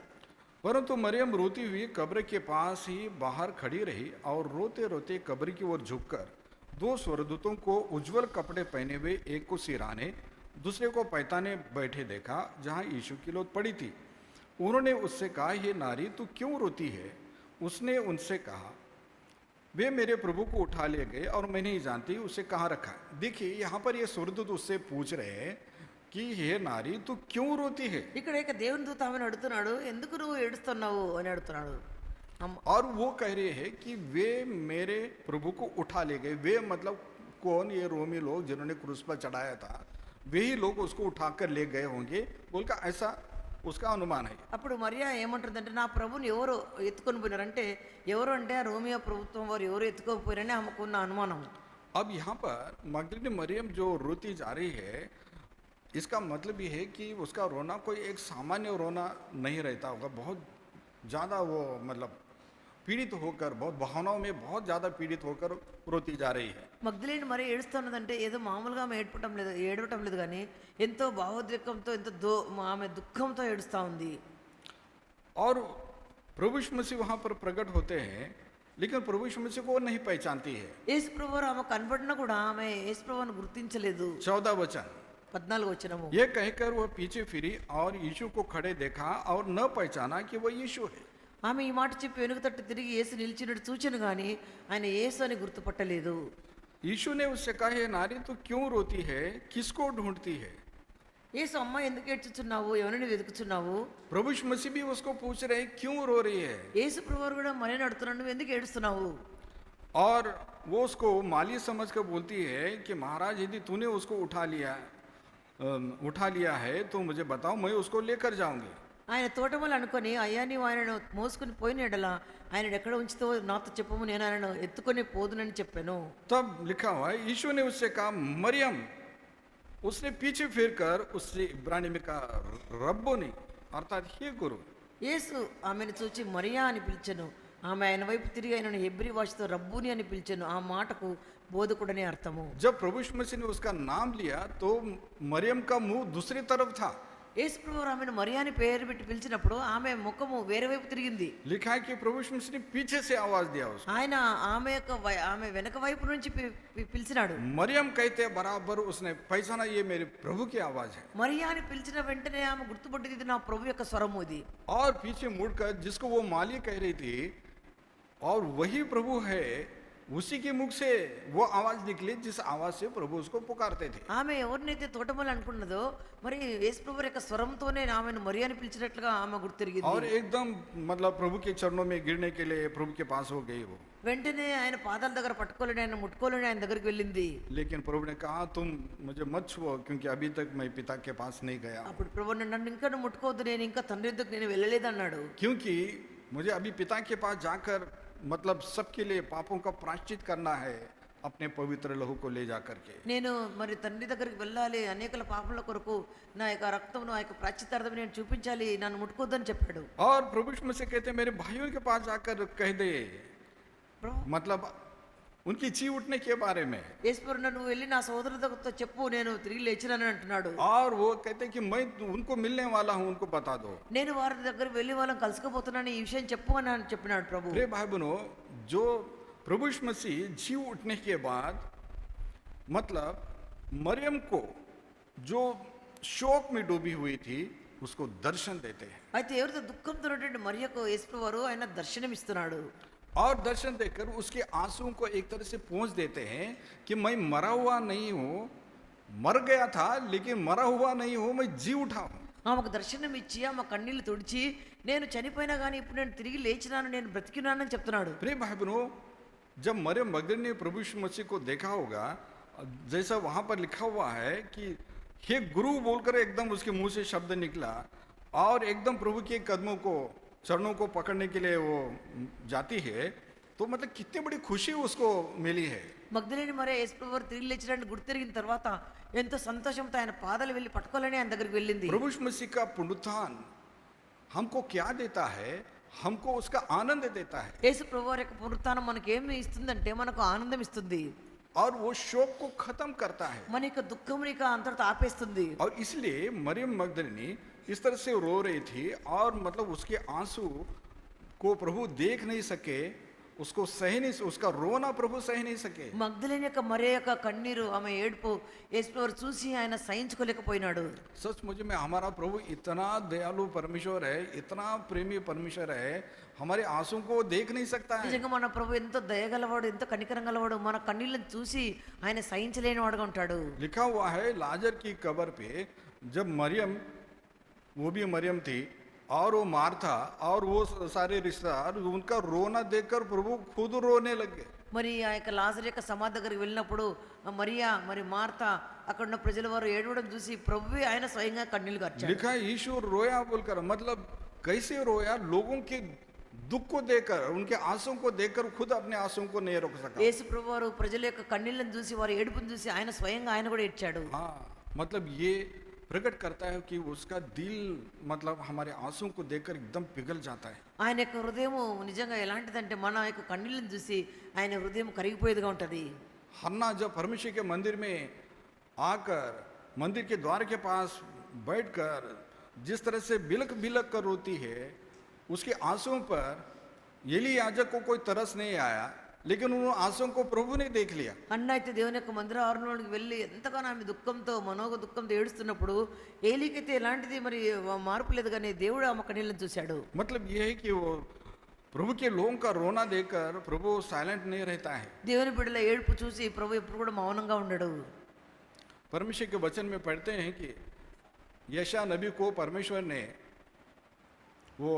परंतु मरियम रोती हुई कब्र के पास ही बाहर खड़ी रही और रोते रोते कब्र की ओर झुककर दो स्वर्गदूतों को उज्जवल कपड़े पहने हुए, एक को सिराने दूसरे को पैताने बैठे देखा जहां यीशु की लोथ पड़ी थी। उन्होंने उससे कहा, हे नारी तू क्यों रोती है? उसने उनसे कहा, वे मेरे प्रभु को उठा ले गए और मैं नहीं जानती उसे कहाँ रखा है। देखिए यहाँ पर ये स्वर्गदूत उससे पूछ रहे हैं कि हे नारी तू क्यों रोती है। ఇక్కడ ఇక దేవుని దూత ఆమెను అడుగుతున్నాడు, ఎందుకు నువ్వు ఏడుస్తున్నావు అని అడుగుతున్నాడు. और वो कह रहे हैं कि वे मेरे प्रभु को उठा ले गए। वे मतलब कौन? ये रोमी लोग जिन्होंने क्रूस पर चढ़ाया था, वे ही लोग उसको उठाकर ले गए होंगे बोलकर ऐसा उसका अनुमान है। అప్పుడు మరియా ఏమంటుందంటే, నా ప్రభుని ఎవరు ఎత్తుకొని పోయినారంటే, ఎవరు అంటే ఆ రోమియో ప్రభుత్వం వారు ఎవరు ఎత్తుకోపోయారని ఆమెకున్న అనుమానం. अब यहाँ पर मगदलीनी मरियम जो रोती जा रही है, इसका मतलब ये है कि उसका रोना कोई एक सामान्य रोना नहीं रहता होगा। बहुत ज़्यादा वो मतलब पीड़ित होकर, बहुत भावनाओं में बहुत ज़्यादा पीड़ित होकर रोती जा रही है। మగ్దలేని మరి ఏడుస్తున్నదంటే ఏదో మామూలుగా ఆమె ఏడవటం లేదు కానీ ఎంతో భావోద్రేకంతో ఎంతో ఆమె దుఃఖంతో ఏడుస్తూ ఉంది. और प्रभु यीशु मसीह वहाँ पर प्रकट होते हैं, लेकिन प्रभु यीशु मसीह को वो नहीं पहचानती है। యేసు ప్రభువు ఆమె కనబడినా కూడా ఆమె యేసు ప్రభువును గుర్తించలేదు. 14 वचन। 14 వచనము. ये कहकर वह पीछे फिरी और यीशु को खड़े देखा और न पहचाना कि वह यीशु है। ఆమె ఈ మాట చెప్పి వెనుక తట్టు తిరిగి యేసు నిలిచినట్టు చూచెను కానీ ఆయన యేసు అని గుర్తుపట్టలేదు. यीशु ने उससे कहा, हे नारी तू क्यों रोती है, किसको ढूंढती है? యేసు అమ్మ ఎందుకు ఏడ్చుచున్నావు, ఎవరిని వెతుకుచున్నావు? प्रभु यीशु मसीह भी उसको पूछ रहे हैं क्यों रो रही है। యేసు ప్రభువు కూడా మరియని అడుగుతున్నాడు, నువ్వు ఎందుకు ఏడుస్తున్నావు? और वो उसको माली समझ कर बोलती है कि महाराज यदि तूने उसको उठा लिया है तो मुझे बताओ, मैं उसको लेकर जाऊंगी। ఆయన తోటమలు అనుకొని, అయ్యా నీవు ఆయనను మోసుకుని పోయిన ఎడలా ఆయన ఎక్కడ ఉంచుతావో నాతో చెప్పము, నేను ఆయనను ఎత్తుకొని పోదునని చెప్పాను. तब लिखा हुआ है, यीशु ने उससे कहा मरियम। उसने पीछे फिरकर उससे इब्रानी में कहा रब्बोनी, अर्थात हे गुरु। యేసు ఆమెను చూచి మరియా అని పిలిచెను. ఆమె ఆయన వైపు తిరిగి ఆయనను హెబ్రీ భాషతో రబ్బూని అని పిలిచెను. ఆ మాటకు బోధకుడనే అర్థము. जब प्रभु यीशु मसीह ने उसका नाम लिया तो मरियम का मुंह दूसरी तरफ था। యేసు ప్రభువు ఆమెను మరియా అని పేరు పెట్టి పిలిచినప్పుడు ఆమె ముఖము వేరే వైపు తిరిగింది. लिखा है कि प्रभु यीशु मसीह ने पीछे से आवाज दिया उसको। ఆయన ఆమె వెనక వైపు నుంచి పిలిచినాడు. मरियम कहते बराबर उसने पहचाना, ये मेरे प्रभु की आवाज है। మరియా అని పిలిచిన వెంటనే ఆమె గుర్తుపట్టింది, ఇది నా ప్రభు యొక్క స్వరము ఇది. और पीछे मुड़कर जिसको वो माली कह रही थी और वही प्रभु है, उसी के मुख से वो आवाज निकली जिस आवाज से प्रभु उसको पुकारते थे। ఆమె ఎవరినైతే తోటమలు అనుకున్నదో మరి యేసు ప్రభు యొక్క స్వరంతోనే ఆమెను మరియా అని పిలిచినట్లుగా ఆమె గుర్తిరిగింది. और एकदम मतलब प्रभु के चरणों में गिरने के लिए प्रभु के पास हो गई वो। వెంటనే ఆయన పాదాల దగ్గర పట్టుకోలేని, ఆయన ముట్టుకోలేని ఆయన దగ్గరికి వెళ్ళింది. लेकिन प्रभु ने कहा तुम मुझे मत छुओ क्योंकि अभी तक मैं पिता के पास नहीं गया, అప్పుడు ప్రభు నన్ను ఇంకా నువ్వు ముట్టుకోవద్దు, నేను ఇంకా తండ్రి దగ్గరికి నేను వెళ్ళలేదు అన్నాడు. क्योंकि मुझे अभी पिता के पास जाकर मतलब सबके लिए पापों का प्रायश्चित करना है, अपने पवित्र लहू को ले जा करके। నేను మరి తండ్రి దగ్గరికి వెళ్ళాలి, అనేకల పాపముల కొరకు నా యొక్క రక్తమును ఆ యొక్క ప్రాశ్చిత్తార్థం నేను చూపించాలి, నన్ను ముట్టుకోవద్దని చెప్పాడు. और प्रभु यीशु मसीह कहते मेरे भाइयों के पास जाकर कह दे, मतलब उनकी जी उठने के बारे में। యేసుప్రభు నువ్వు వెళ్ళి నా సోదరులతో చెప్పు, నేను తిరిగి లేచినానని అంటున్నాడు. और वो कहते कि मैं उनको मिलने वाला हूं, उनको बता दो। నేను వారి దగ్గర వెళ్ళి వాళ్ళని కలుసుకోబోతున్నాను, ఈ విషయం చెప్పు అని చెప్పినాడు ప్రభు. प्रिय भाई बहनों, जो प्रभु यीशु मसीह जी उठने के बाद मतलब मरियम को जो शोक में डूबी हुई थी उसको दर्शन देते हैं। అయితే ఎవరితో దుఃఖంతో ఉన్నటువంటి మరియకు యేసుప్రభు వారు ఆయన దర్శనం ఇస్తున్నాడు. और दर्शन देकर उसके आंसुओं को एक तरह से पहुंच देते हैं कि मैं मरा हुआ नहीं हूं, मर गया था लेकिन मरा हुआ नहीं हूं, मैं जी उठा हूं। ఆమెకు దర్శనం ఇచ్చి ఆమె కన్నీళ్లు తుడిచి, నేను చనిపోయినా కానీ ఇప్పుడు నేను తిరిగి లేచినాను, నేను బ్రతికినానని చెప్తున్నాడు. प्रिय भाई बहनों, जब मरियम मगदलीनी ने प्रभु यीशु मसीह को देखा होगा, जैसा वहां पर लिखा हुआ है कि हे गुरु बोलकर एकदम उसके मुंह से शब्द निकला और एकदम प्रभु के कदमों को, चरणों को पकड़ने के लिए वो जाती है, तो मतलब कितनी बड़ी खुशी उसको मिली है। మగ్ధలేని మరే యేసుప్రభు వారు తిరిగి లేచినట్టు గుడి తిరిగిన తర్వాత ఎంతో సంతోషంతో ఆయన పాదాలు వెళ్ళి పట్టుకోవాలని ఆయన దగ్గరికి వెళ్ళింది. प्रभु यीशु मसीह का पुनरुत्थान हमको क्या देता है? हमको उसका आनंद देता है యేసు ప్రభు వారి యొక్క పునరుత్థానం మనకి ఏమి ఇస్తుందంటే మనకు ఆనందం ఇస్తుంది, और वो शोक को खत्म करता है। మన యొక్క దుఃఖముని అంతటితో ఆపేస్తుంది. और इसलिए मरियम मगदलिनी इस तरह से रो रही थी और मतलब उसके आंसू को प्रभु देख नहीं सके, उसको सह नहीं, उसका रोना प्रभु सह नहीं सके। మగ్ధలేని యొక్క మరే యొక్క కన్నీరు, ఆమె ఏడుపు యేసు ప్రభు వారు చూసి ఆయన సహించుకోలేకపోయినాడు. सचमुच में हमारा प्रभु इतना दयालु परमेश्वर है, इतना प्रेमी परमेश्वर है, हमारे आंसू को देख नहीं सकता है। నిజంగా మన ప్రభు ఎంతో దయగలవాడు, ఎంతో కనికరం గలవాడు, మన కన్నీళ్ళని చూసి ఆయన సహించలేని వాడుగా ఉంటాడు. लिखा हुआ है लाजर की कब्र पे जब मरियम, वो भी मरियम थी और वो मार्था और वो सारे रिश्तेदार, उनका रोना देखकर प्रभु खुद रोने लगे। మరి ఆ యొక్క లాజరు యొక్క సమాధి దగ్గరికి వెళ్ళినప్పుడు మరియా మరి మార్త అక్కడ ఉన్న ప్రజల వారు ఏడవడం చూసి ప్రభువే ఆయన స్వయంగా కన్నీళ్లు కార్చాడు. लिखा है यीशु रोया बोलकर, मतलब कैसे रोया? लोगों के दुख को देखकर, उनके आंसू को देखकर खुद अपने आंसू को नहीं रोक सका। యేసు ప్రభు వారు ప్రజల యొక్క కన్నీళ్ళని చూసి, వారి ఏడుపుని చూసి ఆయన స్వయంగా ఆయన కూడా ఏడ్చాడు. हाँ, मतलब ये प्रकट करता है कि उसका दिल मतलब हमारे आंसू को देखकर एकदम पिघल जाता है। ఆయన యొక్క హృదయము నిజంగా ఎలాంటిదంటే మన యొక్క కన్నీళ్ళని చూసి ఆయన హృదయం కరిగిపోయేదిగా ఉంటది. हन्ना जब परमेश्वर के मंदिर में आकर मंदिर के द्वार के पास बैठकर जिस तरह से बिलक बिलक कर रोती है, उसके आंसुओं पर एली याजक को कोई तरस नहीं आया, लेकिन उन आंसुओं को प्रभु ने देख लिया। అన్న అయితే దేవుని యొక్క మందిర ఆవరణలోకి వెళ్ళి ఎంతగానో ఆమె దుఃఖంతో, మనోగ దుఃఖంతో ఏడుస్తున్నప్పుడు ఏలికైతే ఎలాంటిది మరి మార్పు లేదు, కానీ దేవుడు ఆమె కన్నీళ్ళని చూశాడు. मतलब ये है कि वो प्रभु के लोगों का रोना देखकर प्रभु साइलेंट नहीं रहता है। దేవుని బిడ్డల ఏడుపు చూసి ప్రభు ఎప్పుడు కూడా మౌనంగా ఉండడు. परमेश्वर के वचन में पढ़ते हैं कि यशा नबी को परमेश्वर ने वो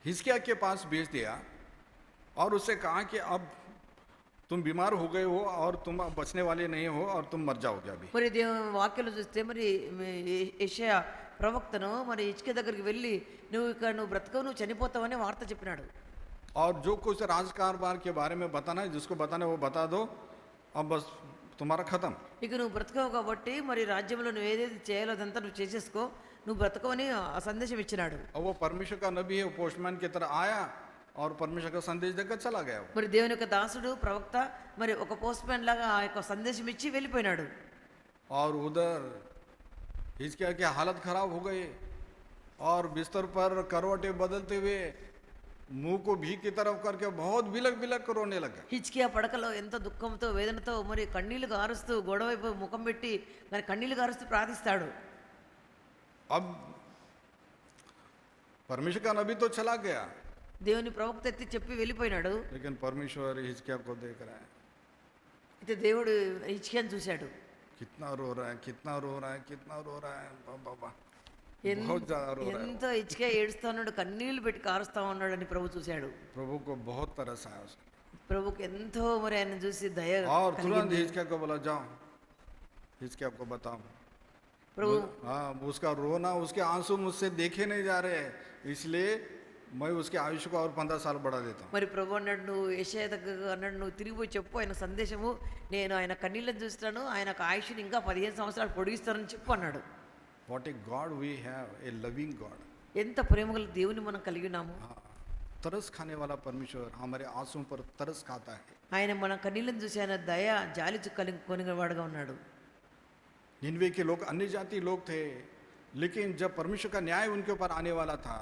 हिजकिय्याह के पास भेज दिया और उससे कहा कि अब तुम बीमार हो गए हो और तुम अब बचने वाले नहीं हो और तुम मर जाओगे अभी। మరి దేవుని వాక్యాలు చూస్తే మరి యెషయా ప్రవక్తను మరి హిజ్కియా దగ్గరికి వెళ్ళి నువ్వు బ్రతకవు, నువ్వు చనిపోతావని వార్త చెప్పినాడు. और जो कुछ राजकारोबार के बारे में बताना है, जिसको बताना है वो बता दो, अब बस तुम्हारा खत्म। ఇక నువ్వు బ్రతకవు కాబట్టి మరి రాజ్యంలో నువ్వు ఏదైతే చేయాలో అదంతా నువ్వు చేసేసుకో, నువ్వు బ్రతకవని ఆ సందేశం ఇచ్చినాడు. और वो परमेश्वर का नबी है, वो पोस्टमैन की तरह आया और परमेश्वर का संदेश देकर चला गया। మరి దేవుని యొక్క దాసుడు ప్రవక్త మరి ఒక పోస్ట్ మ్యాన్ లాగా ఆ యొక్క సందేశం ఇచ్చి వెళ్ళిపోయినాడు. और उधर हिजकिय्याह की हालत खराब हो गई और बिस्तर पर करवटें बदलते हुए मुंह को भी की तरफ करके बहुत बिलक बिलक रोने लगा। హిజ్కియా పడకలో ఎంతో దుఃఖంతో వేదనతో మరి కన్నీళ్లు గారుస్తూ గొడవ వైపు ముఖం పెట్టి మరి కన్నీళ్లు గారుస్తూ ప్రార్థిస్తాడు. अब परमेश्वर का नबी तो चला गया, దేవుని ప్రవక్త ఎత్తి చెప్పి వెళ్ళిపోయినాడు. लेकिन परमेश्वर हिजकिय्याह को देख रहा है, అయితే దేవుడు హిజ్కియాను చూశాడు. कितना रो रहा है, कितना रो रहा है, कितना रो रहा है, बाबा ఎన్- बहुत ज्यादा रो रहा है। ఎంతో హిజ్కియా ఏడుస్తా ఉన్నాడు, కన్నీళ్లు పెట్టి కారుస్తా ఉన్నాడని ప్రభు చూశాడు. प्रभु को बहुत तरस आया उसको। ప్రభుకి ఎంతో మరి ఆయన చూసి దయ और तुरंत కలిగింది. हिजकिय्याह को बोला, जाओ हिजकिय्याह को बताओ। ప్రభు हाँ, उसका रोना, उसके आंसू मुझसे देखे नहीं जा रहे, इसलिए मैं उसके आयुष्य को और 15 साल बढ़ा देता हूँ। మరి ప్రభు అన్నాడు, నువ్వు యెషయా దగ్గర అన్నాడు, నువ్వు తిరిగిపోయి చెప్పు ఆయన సందేశము, నేను ఆయన కన్నీళ్ళని చూస్తాను, ఆయన ఆయుష్ని ఇంకా 15 సంవత్సరాలు పొడిగిస్తానని చెప్పు అన్నాడు. What a God we have, a loving God। ఎంత ప్రేమగల దేవుని మనం కలిగి ఉన్నాము. हाँ, तरस खाने वाला परमेश्वर हमारे आंसुओं पर तरस खाता है। ఆయన మన కన్నీళ్ళని చూసి ఆయన దయ జాలి కొనివాడుగా ఉన్నాడు. निनवे के लोग अन्य जाति लोग थे, लेकिन जब परमेश्वर का न्याय उनके ऊपर आने वाला था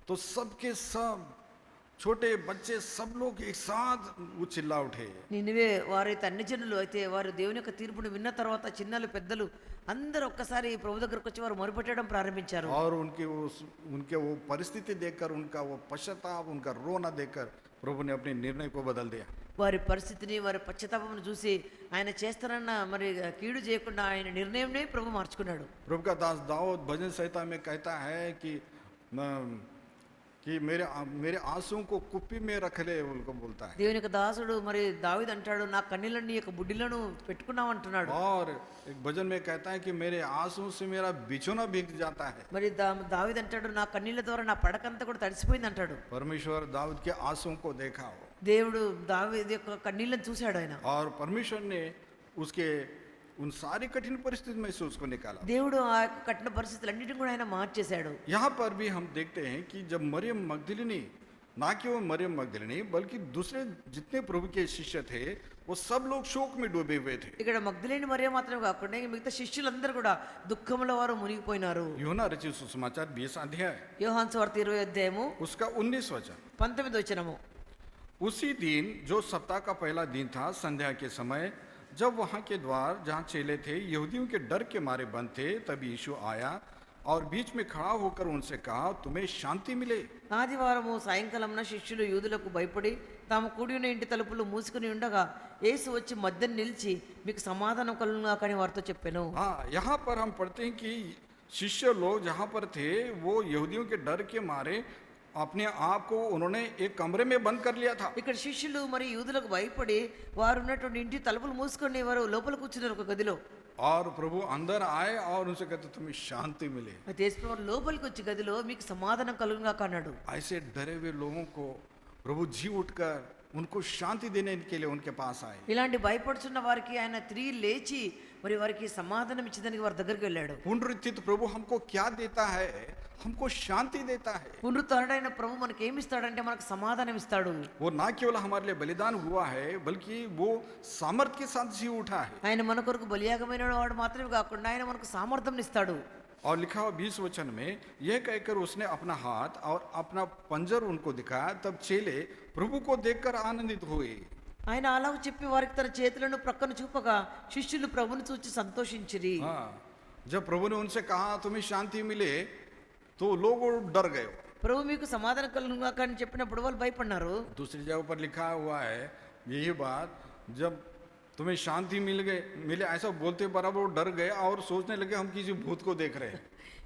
तो सबके सब छोटे बच्चे सब लोग एक साथ वो चिल्ला उठे। నినివే వారైతే అన్ని జనులు అయితే వారు దేవుని యొక్క తీర్పును విన్న తర్వాత చిన్నలు పెద్దలు అందరూ ఒక్కసారి ప్రభు దగ్గరకు వచ్చి వారు మొరపెట్టడం ప్రారంభించారు. और उनके वो परिस्थिति देखकर, उनका वो पश्चाताप, उनका रोना देखकर प्रभु ने अपने निर्णय को बदल दिया। వారి పరిస్థితిని, వారి పశ్చాత్తాపమును చూసి ఆయన చేస్తానన్న మరి కీడు చేయకుండా ఆయన నిర్ణయంనే ప్రభు మార్చుకున్నాడు. प्रभु का दास दाऊद भजन संहिता में कहता है कि कि मेरे आंसुओं को कुप्पी में रख ले, उनको बोलता है। దేవుని యొక్క దాసుడు మరి దావీదు అంటాడు, నా కన్నీళ్ళని నీ యొక్క బుడ్డిలను పెట్టుకున్నావు అంటున్నాడు. और एक भजन में कहता है कि मेरे आंसुओं से मेरा बिछौना भीग जाता है। మరి దావీదు అంటాడు, నా కన్నీళ్ళ ద్వారా నా పడకంతా కూడా తడిసిపోయింది అంటాడు. परमेश्वर दाऊद के आंसुओं को देखा हो, దేవుడు దావీదు యొక్క కన్నీళ్ళని చూశాడు ఆయన. और परमेश्वर ने उसके उन सारी कठिन परिस्थिति में से उसको निकाला। దేవుడు ఆ యొక్క కఠిన పరిస్థితులన్నిటిని కూడా ఆయన మార్చేశాడు. यहाँ पर भी हम देखते हैं कि जब मरियम मगदलिनी, ना कि वो मरियम मगदलिनी बल्कि दूसरे जितने प्रभु के शिष्य थे, वो सब लोग शोक में डूबे हुए थे। ఇక్కడ మగ్దలేని మరియ మాత్రమే కాకుండా మిగతా శిష్యులందరూ కూడా దుఃఖంలో వారు మునిగిపోయినారు. यूहन्ना रचित सुसमाचार 20 अध्याय యోహాను సువార్త 20 అధ్యాయము उसका 19 वचन। 19 వచనము. उसी दिन जो सप्ताह का पहला दिन था, संध्या के समय, जब वहां के द्वार जहां चेले थे यहूदियों के डर के मारे बंद थे, तब यीशु आया और बीच में खड़ा होकर उनसे कहा, तुम्हें शांति मिले। ఆదివారము సాయంకాలమున శిష్యులు యూదులకు భయపడి తాము కూడి ఉన్న ఇంటి తలుపులు మూసుకుని ఉండగా యేసు వచ్చి మధ్యన నిలిచి మీకు సమాధానం కలుగును కానీ వారితో చెప్పెను. हाँ, यहाँ पर हम पढ़ते हैं कि शिष्य लोग जहाँ पर थे वो यहूदियों के डर के मारे अपने आप को उन्होंने एक कमरे में बंद कर लिया था। ఇక్కడ శిష్యులు మరి యూదులకు భయపడి వారు ఉన్నటువంటి ఇంటి తలుపులు మూసుకొని వారు లోపల కూర్చున్నారు ఒక గదిలో. और प्रभु अंदर आए और उनसे कहते तुम्हें शांति मिले। అయితే యేసు ప్రభువు లోపలికి వచ్చి గదిలో మీకు సమాధానం కలుగును గాక అన్నాడు. ऐसे डरे हुए लोगों को प्रभु जी उठकर उनको शांति देने के लिए उनके पास आए। ఇలాంటి భయపడుతున్న వారికి ఆయన తిరిగి లేచి మరి వారికి సమాధానం ఇచ్చేదానికి వారి దగ్గరికి వెళ్ళాడు. पुनरुत्थित प्रभु हमको क्या देता है? हमको शांति देता है। పునరుత్థానుడైన ప్రభు మనకి ఏమి ఇస్తాడంటే మనకు సమాధానం ఇస్తాడు. वो ना केवल हमारे लिए बलिदान हुआ है, बल्कि वो सामर्थ्य के साथ जी उठा है। ఆయన మన కొరకు బలియాగమైన వాడు మాత్రమే కాకుండా ఆయన మనకు సామర్థ్యం ఇస్తాడు. और लिखा हुआ 20 वचन में, यह कहकर उसने अपना हाथ और अपना पंजर उनको दिखाया, तब चेले प्रभु को देखकर आनंदित हुए। ఆయన అలా చెప్పి వారికి తన చేతులను ప్రక్కన చూపగా శిష్యులు ప్రభుని చూచి సంతోషించిరి. हाँ, जब प्रभु ने उनसे कहा तुम्हें शांति मिले, तो लोग डर गए। ప్రభు మీకు సమాధానం కలుగును గాక అని చెప్పినప్పుడు వాళ్ళు భయపడినారు. दूसरी जगह पर लिखा हुआ है यही बात, जब तुम्हें शांति मिले ऐसा बोलते बराबर वो डर गए और सोचने लगे हम किसी भूत को देख रहे हैं।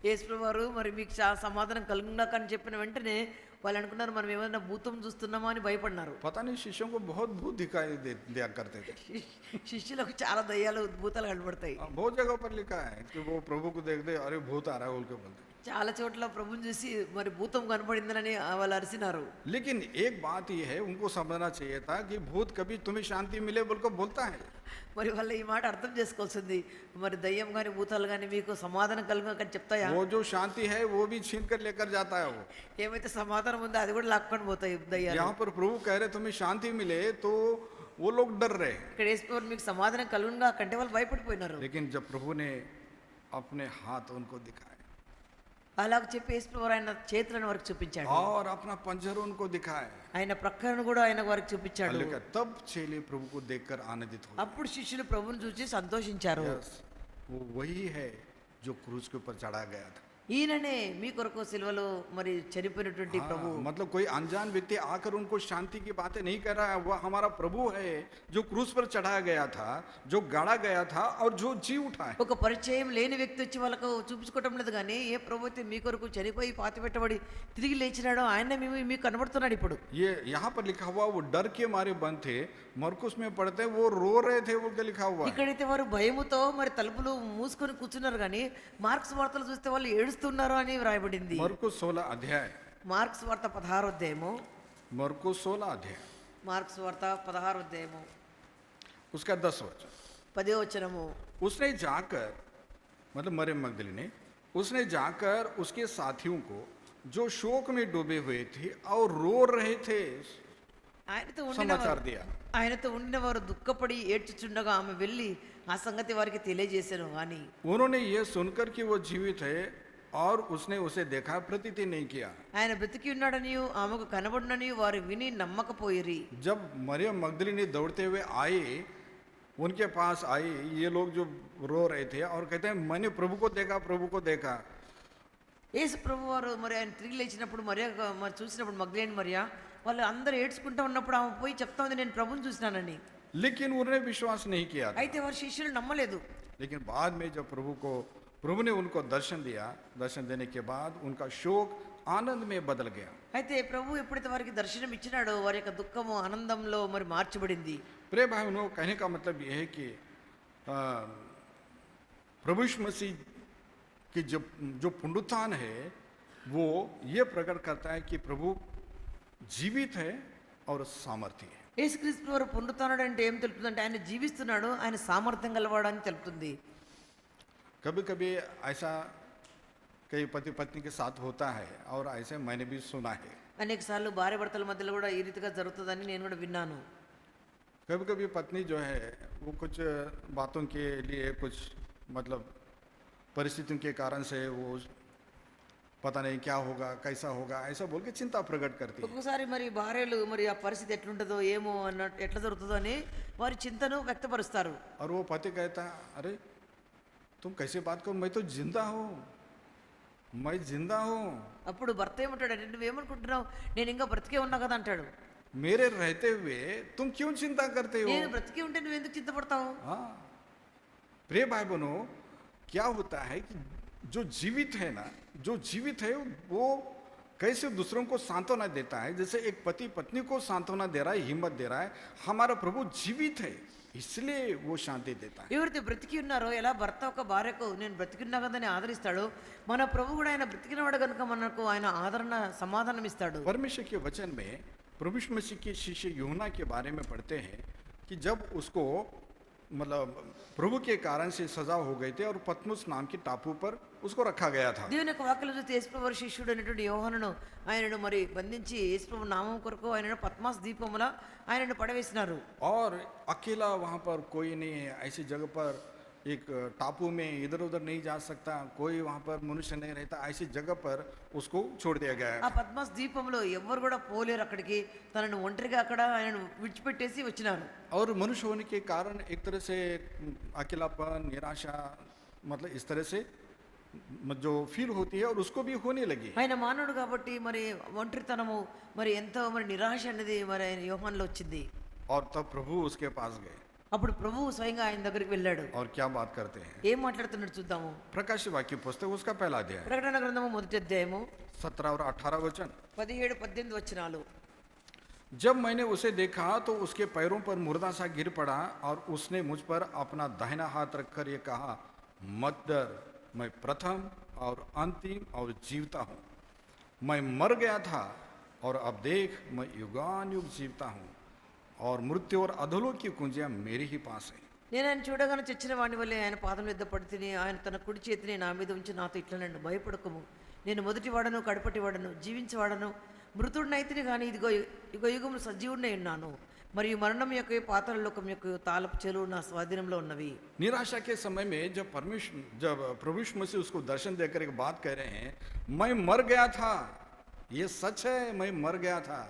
యేసు ప్రభు వారు మరి మీకు సమాధానం కలుగును గాక అని చెప్పిన వెంటనే వాళ్ళు అనుకున్నారు మనం ఏమైనా భూతం చూస్తున్నామా అని భయపడినారు. पता नहीं शिष्यों को बहुत भूत दिखाई दिया करते थे। శిష్యులకు చాలా దయ్యాలు భూతాలు కనబడతాయి. बहुत जगह पर लिखा है कि वो प्रभु को देखते अरे भूत आ रहा है बोल के बोलते। చాలా చోట్ల ప్రభుని చూసి మరి భూతం కనబడిందని వాళ్ళు అరిసినారు. लेकिन एक बात ये है, उनको समझना चाहिए था कि भूत कभी तुम्हें शांति मिले बोल को बोलता है। మరి వాళ్ళు ఈ మాట అర్థం చేసుకోవాల్సింది, మరి దయ్యం కానీ భూతాలు కానీ మీకు సమాధానం కలుగునని చెప్తాయా? वो जो शांति है वो भी छीन कर लेकर जाता है वो। ఏమైతే సమాధానం ఉందో అది కూడా లాక్కొని పోతాయి దయ్యాలు. यहाँ पर प्रभु कह रहे तुम्हें शांति मिले, तो वो लोग डर रहे। ఇక్కడ యేసు ప్రభు మీకు సమాధానం కలుగునుగా కంటే వాళ్ళు భయపడిపోయినారు. लेकिन जब प्रभु ने अपने हाथ उनको दिखाए అలాగ చెప్పి యేసు ప్రభు ఆయన చేతులను వారికి చూపించాడు. और अपना पंजर उनको दिखाए, ఆయన ప్రక్కను కూడా ఆయన వారికి చూపించాడు. तब चेले प्रभु को देखकर आनंदित हुए। అప్పుడు శిష్యులు ప్రభుని చూసి సంతోషించారు. यस, वो वही है जो क्रूज के ऊपर चढ़ा गया था। ఈయననే మీ కొరకు సిలువలో మరి చనిపోయినటువంటి ప్రభు. हाँ, मतलब कोई अनजान व्यक्ति आकर उनको शांति की बातें नहीं कर रहा है। वह हमारा प्रभु है जो क्रूज पर चढ़ाया गया था, जो गाड़ा गया था और जो जी उठा है। ఒక పరిచయం లేని వ్యక్తి వచ్చి వాళ్ళకు చూపించుకోవటం లేదు కానీ ఏ ప్రభు అయితే మీ కొరకు చనిపోయి పాతి పెట్టబడి తిరిగి లేచినాడో ఆయన మీకు కనబడుతున్నాడు ఇప్పుడు. ये यहाँ पर लिखा हुआ वो डर के मारे बंद थे। मरकुस में पढ़ते वो रो रहे थे, वो क्या लिखा हुआ है? ఇక్కడైతే వారు భయముతో మరి తలుపులు మూసుకొని కూర్చున్నారు కానీ మార్క్స్ వార్తలు చూస్తే వాళ్ళు ఏడుస్తున్నారు అని వ్రాయబడింది. मरकुस 16 अध्याय, మార్క్స్ వార్త 16వ అధ్యాయము. मरकुस 16 अध्याय మార్క్స్ వార్త 16వ అధ్యాయము उसका 10 वचन। 10వ వచనము. उसने जाकर, मतलब मरियम मगदलिनी, उसने जाकर उसके साथियों को जो शोक में डूबे हुए थे और रो रहे थे ఆయనతో समाचार दिया। ఆయనతో ఉండిన వారు దుఃఖపడి ఏడ్చుచుండగా ఆమె వెళ్ళి ఆ సంగతి వారికి తెలియజేశాను కానీ उन्होंने ये सुनकर कि वो जीवित है और उसने उसे देखा, प्रतीति नहीं किया। ఆయన బ్రతికి ఉన్నాడని ఆమెకు కనబడినని వారు విని నమ్మకపోయిరి. जब मरियम मगदलिनी दौड़ते हुए आए, उनके पास आई, ये लोग जो रो रहे थे और कहते हैं मैंने प्रभु को देखा, प्रभु को देखा। యేసు ప్రభు వారు మరి ఆయన తిరిగి లేచినప్పుడు మరియా మరి చూసినప్పుడు మగ్దలేని మరియా వాళ్ళు అందరూ ఏడ్చుకుంటూ ఉన్నప్పుడు ఆమె పోయి చెప్తా ఉంది నేను ప్రభుని చూసినానని. लेकिन उन्होंने विश्वास नहीं किया था। అయితే వారి శిష్యులు నమ్మలేదు. लेकिन बाद में जब प्रभु ने उनको दर्शन दिया, दर्शन देने के बाद उनका शोक आनंद में बदल गया। అయితే ప్రభు ఎప్పుడైతే వారికి దర్శనం ఇచ్చినాడో వారి యొక్క దుఃఖము ఆనందంలో మరి మార్చబడింది. प्रिय भाई बहनों, कहने का मतलब यह है कि आ, प्रभु यीशु मसीह की जो जो पुनरुत्थान है वो ये प्रकट करता है कि प्रभु जीवित है और सामर्थ्य है। యేసుక్రీస్తు వారు పునరుత్థానుడు అంటే ఏం తెలుపుతుందంటే ఆయన జీవిస్తున్నాడు, ఆయన సామర్థ్యం గలవాడు అని తెలుపుతుంది. कभी कभी ऐसा कई पति पत्नी के साथ होता है और ऐसे मैंने भी सुना है। అనేక సార్లు భార్య భర్తల మధ్యలో కూడా ఈ రీతిగా జరుగుతుందని నేను కూడా విన్నాను. कभी कभी पत्नी जो है वो कुछ बातों के लिए कुछ मतलब परिस्थितियों के कारण से वो पता नहीं क्या होगा कैसा होगा ऐसा बोल के चिंता प्रकट करती है। ఒక్కొక్కసారి మరి భార్యలు మరి ఆ పరిస్థితి ఎట్లుంటుందో ఏమో అన్నట్టు ఎట్లా జరుగుతుందో అని వారి చింతను వ్యక్తపరుస్తారు. और वो पति कहता है, अरे तुम कैसे बात करो, मैं तो जिंदा हूँ, मैं जिंदा हूँ, అప్పుడు భర్త ఏమంటాడంటే నువ్వేమనుకుంటున్నావు, నేను ఇంకా బ్రతికే ఉన్నా కదా అంటాడు. मेरे रहते हुए तुम क्यों चिंता करते हो। నేను బ్రతికే ఉంటే నువ్వు ఎందుకు చింతపడతావు? हाँ, प्रिय भाई बहनों, क्या होता है कि जो जीवित है ना, जो जीवित है वो कैसे दूसरों को सांत्वना देता है, जैसे एक पति पत्नी को सांत्वना दे रहा है, हिम्मत दे रहा है। हमारा प्रभु जीवित है इसलिए वो शांति देता है। ఎవరైతే బ్రతికి ఉన్నారో ఎలా భర్త ఒక భార్యకు నేను బ్రతికున్నా కదని ఆదరిస్తాడో మన ప్రభు కూడా ఆయన బ్రతికినవాడు కనుక మనకు ఆయన ఆదరణ సమాధానం ఇస్తాడు. परमेश्वर के वचन में प्रभु यीशु मसीह के शिष्य यूहन्ना के बारे में पढ़ते हैं कि जब उसको मतलब प्रभु के कारण से सजा हो गई थी और पतमुस नाम की टापू पर उसको रखा गया था। దేవుని యొక్క వాక్యలో చూస్తే యేసుప్రభు వారి శిష్యుడు అయినటువంటి యోహానును ఆయనను మరి బంధించి యేసుప్రభు నామం కొరకు ఆయనను పద్మాస్ ద్వీపముల ఆయనను పడవేసినారు. और अकेला वहाँ पर कोई नहीं है, ऐसी जगह पर एक टापू में इधर उधर नहीं जा सकता, कोई वहाँ पर मनुष्य नहीं रहता, ऐसी जगह पर उसको छोड़ दिया गया ఆ है। పద్మాస్ ద్వీపంలో ఎవ్వరు కూడా పోలేరు అక్కడికి, తనను ఒంటరిగా అక్కడ ఆయనను విడిచిపెట్టేసి వచ్చినారు. और मनुष्य होने के कारण एक तरह से अकेलापन निराशा मतलब इस तरह से जो फील होती है और उसको भी होने लगी। ఆయన మానవుడు కాబట్టి మరి ఒంటరితనము మరి ఎంతో మరి నిరాశ అనేది మరి ఆయన యోహానులో వచ్చింది. और तब प्रभु उसके पास गए అప్పుడు ప్రభువు స్వయంగా ఆయన దగ్గరికి వెళ్ళాడు. और क्या बात करते हैं। ఏం మాట్లాడుతున్నాడు చూద్దాము. प्रकाश वाक्य पुस्तक उसका पहला अध्याय ప్రకటన గ్రంథము మొదటి అధ్యాయము 17 और 18 वचन। 17-18 వచనాలు. जब मैंने उसे देखा तो उसके पैरों पर मुर्दा सा गिर पड़ा और उसने मुझ पर अपना दाहिना हाथ रखकर ये कहा, मत डर, मैं प्रथम और अंतिम और जीवता हूँ। मैं मर गया था और अब देख मैं युगान युग जीवता हूँ और मृत्यु और अधोलोक की कुंजियाँ मेरे ही पास है। నేను ఆయన చూడగానే చచ్చిన వాని వల్లే ఆయన పాదం మీద పడి తిని ఆయన తన కుడి చేతిని నా మీద ఉంచి నాతో ఇట్లా నన్ను భయపడకము, నేను మొదటి వాడను కడపటి వాడను జీవించేవాడను మృతుడినైతిని కానీ ఇదిగో యుగ యుగములు సజీవుడినై ఉన్నాను, మరియు మరణం యొక్క పాతాళ లోకం యొక్క తాళపు చెలువు నా స్వాధీనంలో ఉన్నవి. निराशा के समय में जब प्रभु यीशु मसीह उसको दर्शन देकर एक बात कह रहे हैं, मैं मर गया था, ये सच है, मैं मर गया था,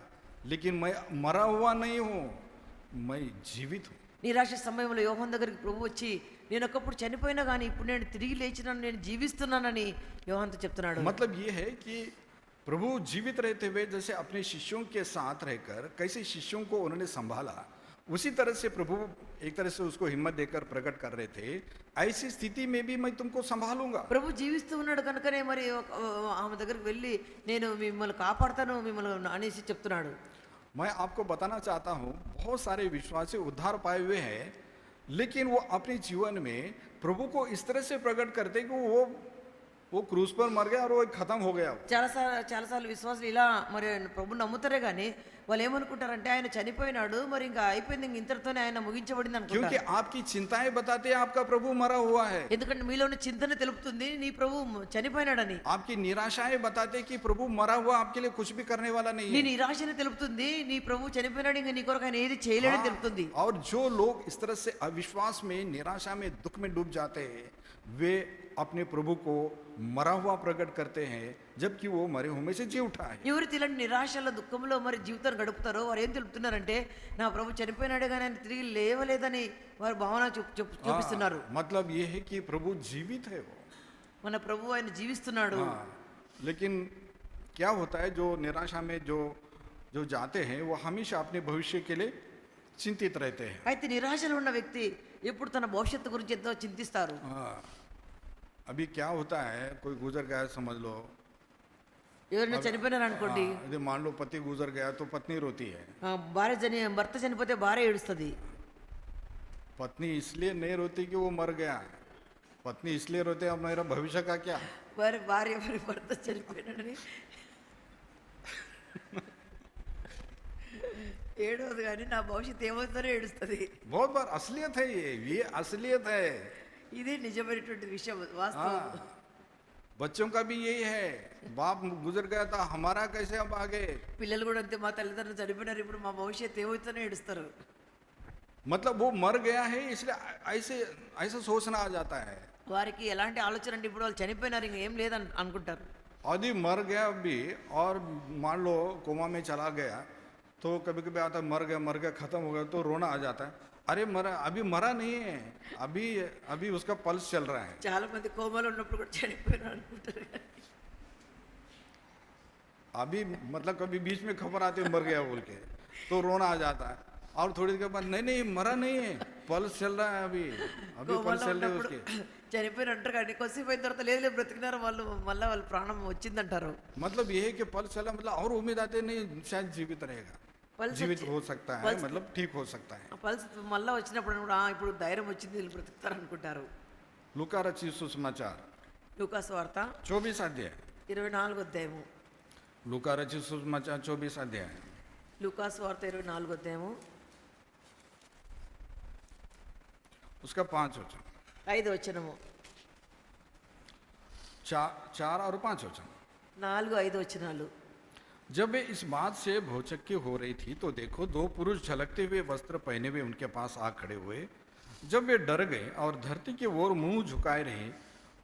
लेकिन मैं मरा हुआ नहीं हूँ, मैं जीवित हूँ। నిరాశ సమయంలో యోహాను దగ్గరికి ప్రభు వచ్చి నేను ఒకప్పుడు చనిపోయినా కానీ ఇప్పుడు నేను తిరిగి లేచినాను, నేను జీవిస్తున్నానని యోహానుతో చెప్తున్నాడు. मतलब ये है कि प्रभु जीवित रहते हुए जैसे अपने शिष्यों के साथ रहकर कैसे शिष्यों को उन्होंने संभाला, उसी तरह से प्रभु एक तरह से उसको हिम्मत देकर प्रकट कर रहे थे, ऐसी स्थिति में भी मैं तुमको संभालूंगा। ప్రభు జీవిస్తూ ఉన్నాడు కనుకనే మరి ఆమె దగ్గరికి వెళ్ళి నేను మిమ్మల్ని కాపాడుతాను మిమ్మల్ని అనేసి చెప్తున్నాడు. मैं आपको बताना चाहता हूँ, बहुत सारे विश्वासी उद्धार पाए हुए हैं, लेकिन वो अपने जीवन में प्रभु को इस तरह से प्रकट करते कि वो क्रूस पर मर गया और वो खत्म हो गया। చాలాసార్లు విశ్వాసులు ఇలా మరి ప్రభు నమ్ముతారే కానీ వాళ్ళు ఏమనుకుంటారంటే ఆయన చనిపోయినాడు మరి ఇంకా అయిపోయింది, ఇంక ఇంతటితోనే ఆయన ముగించబడింది क्योंकि అనుకుంటారు. आपकी चिंताएं बताते हैं आपका प्रभु मरा हुआ है, ఎందుకంటే మీలోని చింతన తెలుపుతుంది నీ ప్రభు చనిపోయినాడని. आपकी निराशाएं बताते हैं कि प्रभु मरा हुआ आपके लिए कुछ भी करने वाला नहीं నీ है। నిరాశని తెలుపుతుంది నీ ప్రభు చనిపోయినాడు, ఇంకా నీ కొరకు ఆయన ఏది చేయలేడని తెలుపుతుంది. और जो लोग इस तरह से अविश्वास में निराशा में दुख में डूब जाते हैं वे अपने प्रभु को मरा हुआ प्रकट करते हैं, जबकि वो मरे हुए में से जी उठा है। ఎవరైతే ఇలాంటి నిరాశలో దుఃఖంలో మరి జీవితాన్ని గడుపుతారో వారు ఏం తెలుపుతున్నారంటే నా ప్రభు చనిపోయినాడే కానీ ఆయన తిరిగి లేవలేదని వారు భావన చూపిస్తున్నారు. मतलब ये है कि प्रभु जीवित है वो। మన ప్రభు ఆయన జీవిస్తున్నాడు. हाँ, लेकिन क्या होता है जो निराशा में जो जाते हैं वो हमेशा अपने भविष्य के लिए चिंतित रहते हैं। అయితే నిరాశలో ఉన్న వ్యక్తి ఎప్పుడు తన భవిష్యత్తు గురించి ఎంతో చింతిస్తారు. हाँ, अभी क्या होता है, कोई गुजर गया समझ लो, ఎవరైనా చనిపోయినారు అనుకోండి, यदि मान लो पति गुजर गया तो पत्नी रोती है। భర్త చనిపోతే భార్య ఏడుస్తుంది. पत्नी इसलिए नहीं रोती कि वो मर गया, पत्नी इसलिए रोते अब मेरा भविष्य का क्या। భార్య మరి భర్త చనిపోయినాడని ఏడవదు, కానీ నా భవిష్యత్తు ఏమవుతుందో ఏడుస్తుంది. बहुत बार असलियत है, ये असलियत है। ఇది నిజమైనటువంటి విషయం, వాస్తవం. बच्चों का भी यही है, बाप गुजर गया था हमारा कैसे अब आगे। పిల్లలు కూడా అంతే, మా తల్లిదండ్రులు చనిపోయినారు, ఇప్పుడు మా భవిష్యత్తు ఏమవుతుందో ఏడుస్తారు. मतलब वो मर गया है इसलिए ऐसे ऐसा सोचना आ जाता है। వారికి ఎలాంటి ఆలోచన అంటే ఇప్పుడు వాళ్ళు చనిపోయినారు, ఇంకా ఏం లేదని అనుకుంటారు. यदि मर गया भी और मान लो कोमा में चला गया तो कभी कभी आता है मर गया खत्म हो गया तो रोना आ जाता है। अरे मरा, अभी मरा नहीं है, अभी अभी उसका पल्स चल रहा है। చాలా మంది కోమాలో ఉన్నప్పుడు కూడా చనిపోయినారు అనుకుంటారు. अभी मतलब कभी बीच में खबर आती है मर गया बोल के तो रोना आ जाता है, और थोड़ी देर के बाद नहीं मरा नहीं है, पल्स चल रहा है, अभी अभी पल्स కోమాలో चल रही है ఉన్నప్పుడు उसके। చనిపోయిన అంటారు, కానీ కొద్దిసేపు అయిన తర్వాత లేదు బ్రతికినారు వాళ్ళు, మళ్ళీ వాళ్ళ ప్రాణం వచ్చిందంటారు. मतलब ये है कि पल्स चला, मतलब और उम्मीद आती है नहीं शायद जीवित रहेगा, पल्स जीवित अच्छी- हो सकता है, पल्स- मतलब ठीक हो सकता है। ఆ పల్స్ మళ్ళీ వచ్చినప్పుడు కూడా ఇప్పుడు ధైర్యం వచ్చింది, వీళ్ళు బ్రతుకుతారు అనుకుంటారు. लूका रचित सुसमाचार లూకాసు వార్త 24 अध्याय, 24 అధ్యాయము. लूका रचित सुसमाचार 24 अध्याय లూకాసు వార్త 24 అధ్యాయము उसका 5 वचन, 5 వచనము. 4 और 5 वचन। 4, 5 వచనాలు. जब वे इस बात से भौचक्की हो रही थी तो देखो दो पुरुष झलकते हुए वस्त्र पहने हुए उनके पास आ खड़े हुए। जब वे डर गए और धरती की ओर मुंह झुकाए रहे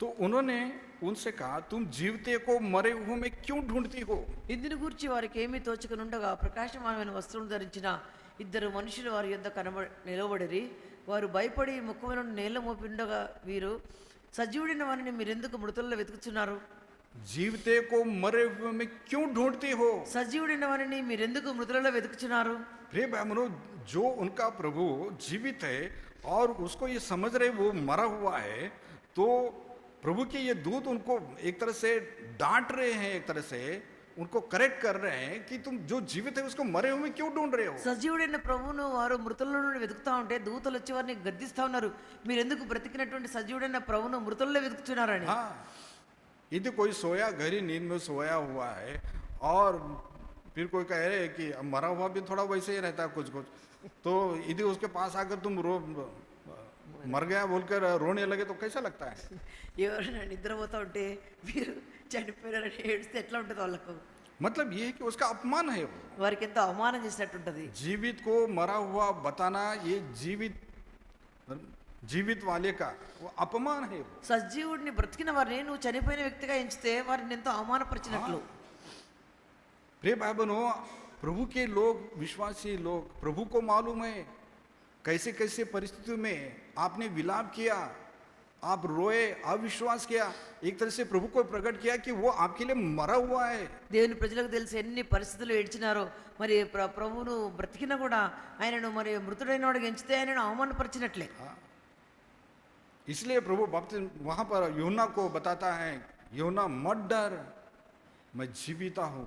तो उन्होंने उनसे कहा तुम जीवते को मरे हुए में क्यों ढूंढती हो। ఇందుని గూర్చి వారికి ఏమీ తోచకనుండగా ప్రకాశమానమైన వస్త్రం ధరించిన ఇద్దరు మనుషులు వారి యొద్ద నిలబడిరి. వారు భయపడి ముఖం నుండి నేల మోపిండగా వీరు, సజీవుడైన వారిని మీరెందుకు మృతుల్లో వెతుకుతున్నారు? जीवते को मरे हुए में क्यों ढूंढती हो। సజీవుడైన వారిని మీరెందుకు మృతులలో వెతుకుతున్నారు? प्रिय भाइयों, जो उनका प्रभु जीवित है और उसको ये समझ रहे वो मरा हुआ है, तो प्रभु के ये दूत उनको एक तरह से डांट रहे हैं, एक तरह से उनको करेक्ट कर रहे हैं कि तुम जो जीवित है उसको मरे हुए में क्यों ढूंढ रहे हो। సజీవుడైన ప్రభువును వారు మృతుల నుండి వెతుకుతా ఉంటే దూతలు వచ్చి వారిని గద్దిస్తా ఉన్నారు, మీరెందుకు బ్రతికినటువంటి సజీవుడైన ప్రభువును మృతుల్లో వెతుకుతున్నారని. हाँ, यदि कोई सोया गहरी नींद में सोया हुआ है और फिर कोई कह रहे कि अब मरा हुआ भी थोड़ा वैसे ही रहता है कुछ कुछ, तो यदि उसके पास आकर तुम मर गया बोलकर रोने लगे तो कैसा लगता है। ఎవరైనా నిద్రపోతా ఉంటే మీరు చనిపోయారని ఏడిస్తే ఎట్లా ఉంటుంది వాళ్ళకు? मतलब ये है कि उसका अपमान है वो। వారికి ఎంతో అవమానం చేసినట్టు ఉంటుంది. जीवित को मरा हुआ बताना ये जीवित वाले का वो अपमान है वो। సజీవుడిని బ్రతికిన వారిని నువ్వు చనిపోయిన వ్యక్తిగా ఎంచితే వారిని ఎంతో అవమానపరిచినట్లు. प्रिय भाई बहनों, प्रभु के लोग, विश्वासी लोग, प्रभु को मालूम है कैसे कैसे परिस्थितियों में आपने विलाप किया, आप रोए, अविश्वास किया, एक तरह से प्रभु को प्रकट किया कि वो आपके लिए मरा हुआ है। దేవుని ప్రజలకు తెలిసి ఎన్ని పరిస్థితులు ఏడ్చినారో, మరి ప్రభువును బ్రతికినా కూడా ఆయనను మరి మృతుడైన వాడికి ఎంచితే ఆయనను అవమానపరిచినట్లే. इसलिए प्रभु बपतिस्मा वहां पर यूहन्ना को बताता है, यूहन्ना मत डर, मैं जीविता हूं,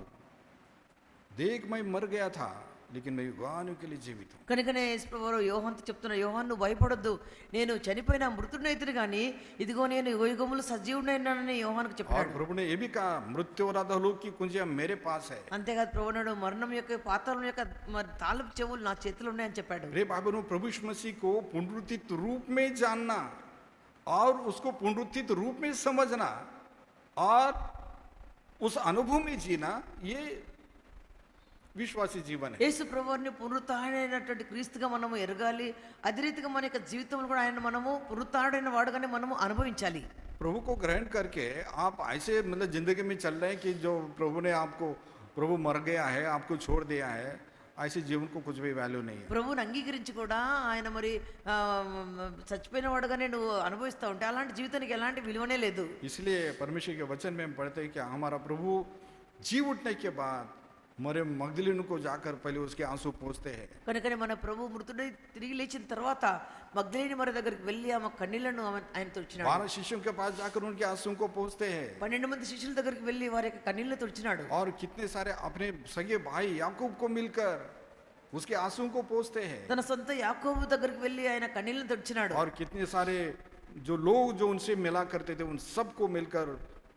देख मैं मर गया था लेकिन मैं युगानुयुग के लिए जीवित हूं। కనుకనే యేసుప్రభువు యోహానుతో చెప్తున్న, యోహాను భయపడొద్దు, నేను చనిపోయిన మృతుడైతును కానీ ఇదిగో నేను యుగములు సజీవుడైనానని యోహానుకు और చెప్పాడు. प्रभु ने ये भी कहा मृत्यु और अधोलोक की कुंजियां मेरे पास है। అంతేకాదు ప్రభువుడు మరణం యొక్క పాతాళం యొక్క మరి తాళపు చెవులు నా చేతిలో ఉన్నాయని చెప్పాడు. रे बाबू, प्रभु यीशु मसीह को पुनरुत्थित रूप में जानना और उसको पुनरुत्थित रूप में समझना और उस अनुभव में जीना, ये విశ్వాసీ జీవన. యేసు ప్రభువుని పునరుత్థానుడైనటువంటి క్రీస్తుగా మనము ఎరగాలి. అదే రీతిగా మన యొక్క జీవితంలో కూడా ఆయన మనము పునరుత్థానుడైన వాడుగానే మనము అనుభవించాలి. प्रभु को ग्रहण करके आप ऐसे मतलब जिंदगी में चल रहे हैं कि जो प्रभु ने आपको, प्रभु मर गया है, आपको छोड़ दिया है, ऐसे जीवन को कुछ भी वैल्यू नहीं है. ప్రభువుని అంగీకరించి కూడా ఆయన మరి చచ్చిపోయిన వాడుగానే నువ్వు అనుభవిస్తూ ఉంటే అలాంటి జీవితానికి ఎలాంటి విలువనే లేదు. इसलिए परमेश्वर के वचन में हम पढ़ते हैं कि हमारा प्रभु जी उठने के बाद मरे मगदलीन को जाकर पहले उसके आंसू पोंछते हैं। కనుకనే మన ప్రభు మృతుడై తిరిగి లేచిన తర్వాత మగ్దలేని మరి దగ్గరికి వెళ్ళి ఆమె కన్నీళ్లను ఆయన తుడిచినాడు. 12 शिष्यों के पास जाकर उनके आंसू को पोंछते हैं। 12 మంది శిష్యుల దగ్గరికి వెళ్ళి వారి యొక్క కన్నీళ్లను తుడిచినాడు. और कितने सारे अपने सगे भाई याकूब को मिलकर उसके आंसू को पोंछते हैं। తన సొంత యాకోబు దగ్గరికి వెళ్ళి ఆయన కన్నీళ్లను తుడిచినాడు. और कितने सारे जो लोग जो उनसे मिला करते थे उन सबको मिलकर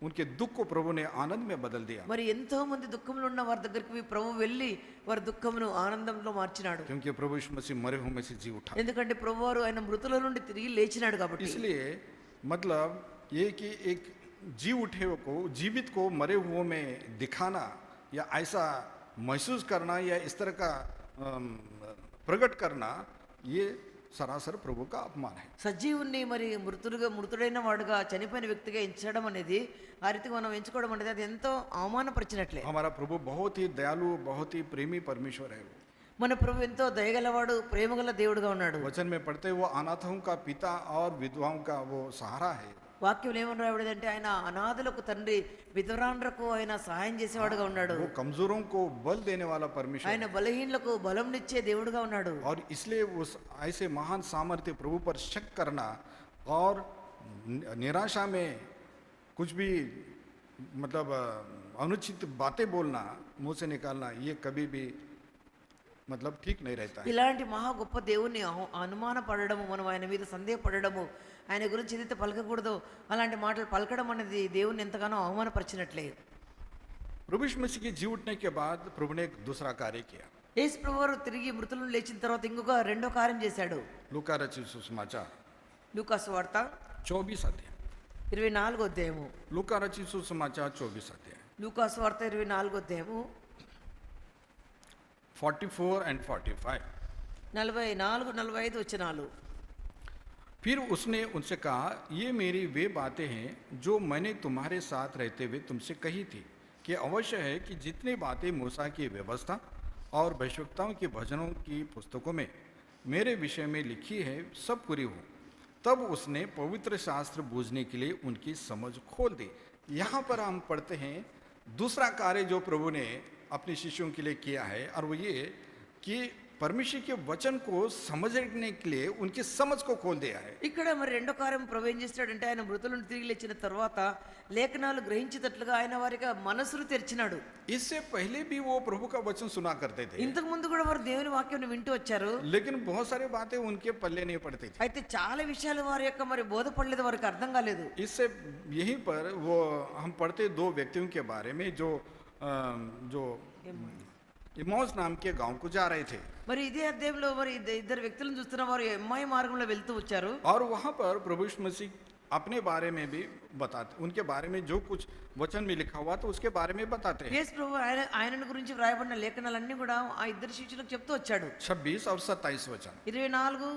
उनके दुख को प्रभु ने आनंद में बदल दिया। మరి ఎంతో మంది దుఃఖంలో ఉన్న వారి దగ్గరికి ప్రభు వెళ్ళి వారి దుఃఖమును ఆనందంలో మార్చినాడు. क्योंकि प्रभु यीशु मसीह मरे हुए में से जी उठा। ఎందుకంటే ప్రభువారు ఆయన మృతుల నుండి తిరిగి లేచినాడు కాబట్టి. इसलिए मतलब ये कि एक जी उठे को जीवित को मरे हुए में दिखाना या ऐसा महसूस करना या इस तरह का प्रकट करना ये सरासर प्रभु का अपमान है। సజీవుణ్ణి మరి మృతుడైన వాడుగా చనిపోయిన వ్యక్తిగా ఎంచడం అనేది ఆ రీతిగా మనం ఎంచుకోవడం అనేది అది ఎంతో అవమానపరిచినట్లే. हमारा प्रभु बहुत ही दयालु बहुत ही प्रेमी परमेश्वर है। మన ప్రభు ఎంతో దయగలవాడు ప్రేమగల దేవుడుగా ఉన్నాడు. वचन में पढ़ते वो अनाथों का पिता और विधवाओं का वो सहारा है। వాక్యం ఏమని రాయబడిందంటే ఆయన అనాథులకు తండ్రి, విధవరాండ్రకు ఆయన సహాయం చేసేవాడుగా ఉన్నాడు. वो कमजोरों को बल देने वाला परमेश्वर ఆయన బలహీనులకు బలంనిచ్చే దేవుడుగా ఉన్నాడు. और इसलिए उस ऐसे महान सामर्थ्य प्रभु पर शक करना और निराशा में कुछ भी मतलब अनुचित बातें बोलना मुंह से निकालना ये कभी भी मतलब ठीक नहीं रहता है। ఇలాంటి మహా గొప్ప దేవుని అనుమాన పడడము, మనం ఆయన మీద సందేహపడడము, ఆయన గురించి ఏదైతే పలకకూడదో అలాంటి మాటలు పలకడం అనేది దేవుని ఎంతగానో అవమానపరిచినట్లే. प्रभु यीशु मसीह के जी उठने के बाद प्रभु ने एक दूसरा कार्य किया। యేసు ప్రభువారు తిరిగి మృతులను లేచిన తర్వాత ఇంకొక రెండో కార్యం చేశాడు. लूका रचित सुसमाचार లూకాసు వార్త 24 अध्याय। 24వ అధ్యాయము. लूका रचित सुसमाचार 24 अध्याय లూకాసు వార్త 24వ అధ్యాయము 44 and 45। 44, 45 వచనాలు. फिर उसने उनसे कहा, ये मेरी वे बातें हैं जो मैंने तुम्हारे साथ रहते हुए तुमसे कही थी कि अवश्य है कि जितनी बातें मूसा की व्यवस्था और भविष्यवक्ताओं के भजनों की पुस्तकों में मेरे विषय में लिखी है सब पूरी हो। तब उसने पवित्र शास्त्र बूझने के लिए उनकी समझ खोल दी। यहाँ पर हम पढ़ते हैं दूसरा कार्य जो प्रभु ने अपने शिष्यों के लिए किया है, और वो ये कि परमेश्वर के वचन को समझने के लिए उनकी समझ को खोल दिया है। ఇక్కడ మరి రెండో కార్యం ప్రభు ఏం చేస్తాడంటే ఆయన మృతుల నుండి తిరిగి లేచిన తర్వాత లేఖనాలు గ్రహించేటట్లుగా ఆయన వారికి మనసును తెరిచినాడు. इससे पहले भी वो प्रभु का वचन सुना करते थे, ఇంతకు ముందు కూడా వారు దేవుని వాక్యం వింటూ వచ్చారు. लेकिन बहुत सारी बातें उनके पल्ले नहीं पड़ती थी। అయితే చాలా విషయాలు వారి యొక్క మరి బోధపడలేదు, వారికి అర్థం కాలేదు. इससे यहीं पर वो हम पढ़ते दो व्यक्तियों के बारे में जो इमौस नाम के गांव को जा रहे थे। మరి ఇదే అధ్యాయంలో మరి ఇద్దరు వ్యక్తులను చూస్తున్న వారు ఎమ్మాయి మార్గంలో వెళ్తూ వచ్చారు. और वहां पर प्रभु यीशु मसीह अपने बारे में भी बताते, उनके बारे में जो कुछ वचन में लिखा हुआ तो उसके बारे में बताते हैं। యేసు ప్రభు ఆయన గురించి వ్రాయబడిన లేఖనాలన్నీ కూడా ఆ ఇద్దరు శిష్యులకు చెప్తూ వచ్చాడు. 26 और 27 वचन। 24,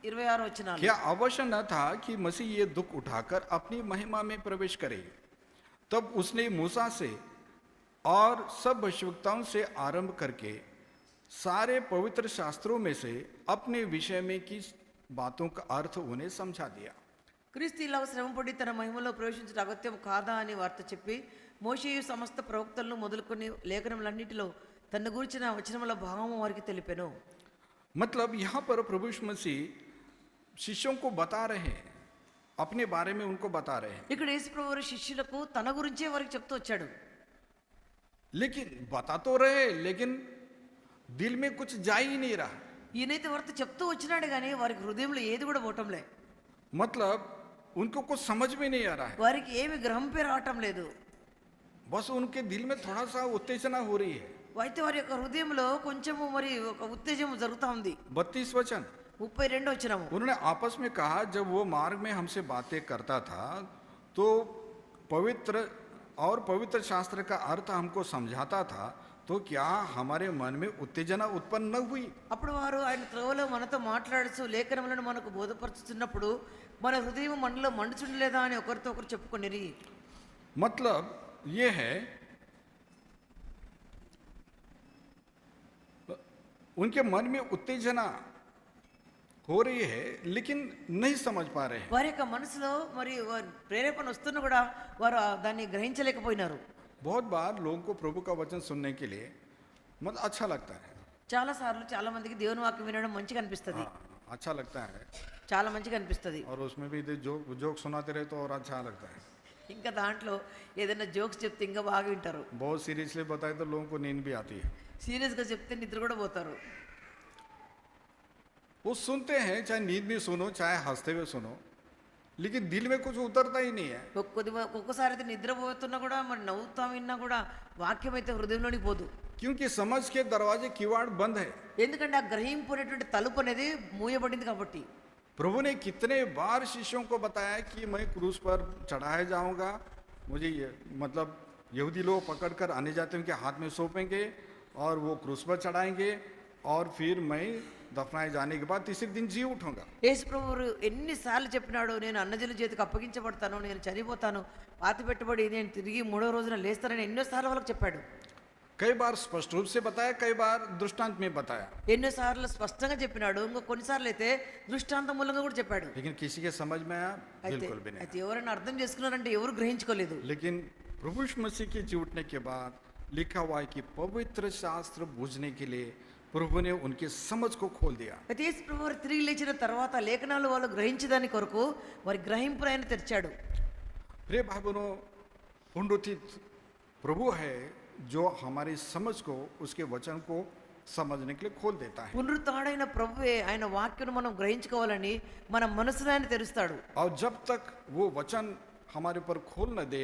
26 వచనాలు. क्या अवश्य न था कि मसीह ये दुख उठाकर अपनी महिमा में प्रवेश करे? तब उसने मूसा से और सब भविष्यवक्ताओं से आरंभ करके सारे पवित्र शास्त्रों में से अपने विषय में की बातों का अर्थ उन्हें समझा दिया। క్రీస్తు ఇలా శ్రమపడి తన మహిమలో ప్రవేశించడం అగత్యం కాదా అని వార్త చెప్పి మోషేయు సమస్త ప్రవక్తలను మొదలుకొని లేఖనములన్నిటిలో తన గురించిన వచనముల భావము వారికి తెలిపెను. मतलब यहाँ पर प्रभु यीशु मसीह शिष्यों को बता रहे हैं, अपने बारे में उनको बता रहे हैं, ఇక్కడ యేసు ప్రభు వారి శిష్యులకు తన గురించే వారికి చెప్తూ వచ్చాడు. लेकिन बता तो रहे लेकिन दिल में कुछ जा ही नहीं रहा। ఈయనైతే వార్త చెప్తూ వచ్చినాడు కానీ వారికి హృదయంలో ఏది కూడా పోవటంలే, मतलब उनको कुछ समझ में नहीं आ रहा है, వారికి ఏమి గ్రహంపే రావటం లేదు. बस उनके दिल में थोड़ा सा उत्तेजना हो रही है। అయితే వారి యొక్క హృదయంలో కొంచెము మరి ఒక ఉత్తేజం జరుగుతూ ఉంది. 32 वचन। 32 వచనము. उन्होंने आपस में कहा, जब वो मार्ग में हमसे बातें करता था तो पवित्र शास्त्र का अर्थ हमको समझाता था, तो क्या हमारे मन में उत्तेजना उत्पन्न न हुई? అప్పుడు వారు ఆయన త్రోవలో మనతో మాట్లాడుతూ లేఖనములను మనకు బోధపరుచుతున్నప్పుడు మన హృదయం మనలో మండుచుండలేదా అని ఒకరితో ఒకరు చెప్పుకొనిరి. मतलब ये है उनके मन में उत्तेजना हो रही है लेकिन नहीं समझ पा रहे हैं। వారి యొక్క మనసులో మరి ప్రేరేపణ వస్తున్నా కూడా వారు దాన్ని గ్రహించలేకపోయినారు. बहुत बार लोगों को प्रभु का वचन सुनने के लिए मतलब अच्छा लगता है। చాలా సార్లు చాలా మందికి దేవుని వాక్యం వినడం మంచిగా అనిపిస్తుంది, हाँ, अच्छा लगता है। చాలా మంచిగా అనిపిస్తుంది. और उसमें भी जोक जोक सुनाते रहे तो और अच्छा लगता है। ఇంకా దాంట్లో ఏదైనా జోక్స్ చెప్తే ఇంకా బాగా వింటారు. बहुत सीरियसली बताए तो लोगों को नींद भी आती है। సీరియస్గా చెప్తే నిద్ర కూడా పోతారు. वो सुनते हैं, चाहे नींद में सुनो चाहे हंसते हुए सुनो, लेकिन दिल में कुछ उतरता ही नहीं है। ఒక్కొక్కసారి అయితే నిద్రపోతున్నా కూడా మరి నవ్వుతా విన్నా కూడా వాక్యం అయితే హృదయంలోనికి పోదు. क्योंकि समझ के दरवाजे किवाड़ बंद है। ఎందుకంటే ఆ గ్రహింపు అనేటువంటి తలుపు అనేది మూయబడింది కాబట్టి. प्रभु ने कितने बार शिष्यों को बताया कि मैं क्रूस पर चढ़ाया जाऊंगा, मुझे ये मतलब यहूदी लोग पकड़कर आने जाते उनके हाथ में सौंपेंगे और वो क्रूस पर चढ़ाएंगे और फिर मैं दफनाए जाने के बाद तीसरे दिन जी उठूंगा। యేసు ప్రభువు ఎన్నిసార్లు చెప్పినాడు, నేను అన్నజనుల చేతికి అప్పగించబడతాను, నేను చనిపోతాను, పాతి పెట్టుబడి నేను తిరిగి మూడో రోజున లేస్తానని ఎన్నోసార్లు వాళ్ళకి చెప్పాడు. कई बार स्पष्ट रूप से बताया, कई बार दृष्टांत में बताया, ఎన్నోసార్లు స్పష్టంగా చెప్పినాడు, ఇంకా కొన్నిసార్లు అయితే దృష్టాంతం మూలంగా కూడా చెప్పాడు. लेकिन किसी के समझ में आया అయితే बिल्कुल भी नहीं। అయితే ఎవరైనా అర్థం చేసుకున్నారంటే ఎవరు గ్రహించుకోలేదు. लेकिन प्रभु यीशु मसीह के जी उठने के बाद लिखा हुआ है कि पवित्र शास्त्र बूझने के लिए प्रभु ने उनके समझ को खोल दिया। అయితే యేసు ప్రభువు వారు తిరిగి లేచిన తర్వాత లేఖనాలు వాళ్ళు గ్రహించదాని కొరకు వారి గ్రహింపును ఆయన తెరిచాడు. प्रिय भाई बहनों, पुनरुत्थित प्रभु है जो हमारी समझ को, उसके वचन को समझने के लिए खोल देता है। పునరుత్థాడైన ప్రభువే ఆయన వాక్యను మనం గ్రహించుకోవాలని మన మనసును ఆయన తెరుస్తాడు. और जब तक वो वचन हमारे ऊपर खोल न दे,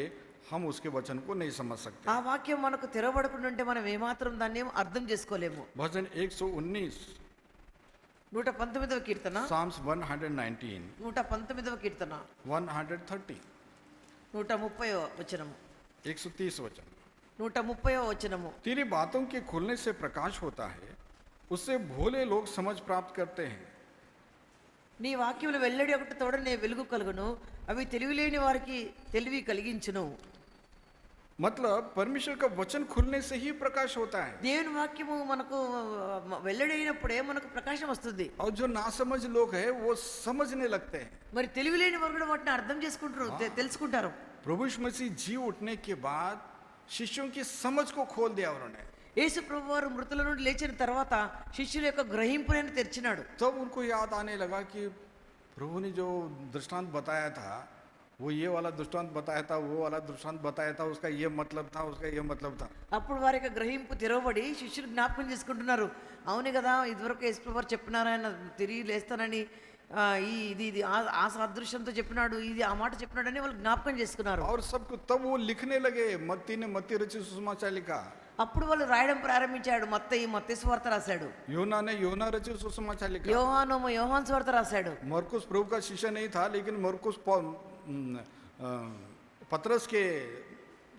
हम उसके वचन को नहीं समझ सकते। ఆ వాక్యం మనకు తెరవబడకుండా ఉంటే మనం ఏమాత్రం దాన్ని అర్థం చేసుకోలేము. भजन 119, 119వ కీర్తన, Psalms 119, 119వ కీర్తన, 130, 130వ వచనము, 130 वचन। 130వ వచనము. तेरी बातों के खुलने से प्रकाश होता है, उससे भोले लोग समझ प्राप्त करते हैं। నీ వాక్యములు వెల్లడి ఒకటి తోడ నే వెలుగు కలుగును, అవి తెలివిలేని వారికి తెలివి కలిగించును. मतलब परमेश्वर का वचन खुलने से ही प्रकाश होता है। దేవుని వాక్యము మనకు వెల్లడి అయినప్పుడే మనకు ప్రకాశం వస్తుంది. और जो नासमझ लोग हैं वो समझने लगते हैं। మరి తెలివిలేని వారు కూడా వాటిని అర్థం చేసుకుంటారు, తెలుసుకుంటారు. प्रभु यीशु मसीह जी उठने के बाद शिष्यों की समझ को खोल दिया उन्होंने। యేసు ప్రభు వారు మృతుల నుండి లేచిన తర్వాత శిష్యుల యొక్క గ్రహింపుని తెరిచినాడు. तब उनको याद आने लगा कि प्रभु ने जो दृष्टांत बताया था, वो ये वाला दृष्टांत बताया था, वो वाला दृष्टांत बताया था, उसका ये मतलब था, उसका ये मतलब था। అప్పుడు వారి యొక్క గ్రహింపు తెరవబడి శిష్యులు జ్ఞాపకం చేసుకుంటున్నారు, అవును కదా ఇదివరకు యేసు ప్రభు వారు చెప్పినారు ఆయన తిరిగి లేస్తానని, ఇది ఇది ఆ సాదృశ్యంతో చెప్పినాడు, ఇది ఆ మాట చెప్పినాడు అని వాళ్ళు జ్ఞాపకం చేసుకున్నారు. और सबको तब वो लिखने लगे। मत्ती ने मत्ती रचित सुसमाचार लिखा, అప్పుడు వాళ్ళు రాయడం ప్రారంభించాడు. మత్తయి సువార్త రాశాడు, योना ने योना रचित सुसमाचार लिखा, యోహాను సువార్త రాశాడు. मरकुस प्रभु का शिष्य नहीं था, लेकिन मरकुस पतरस के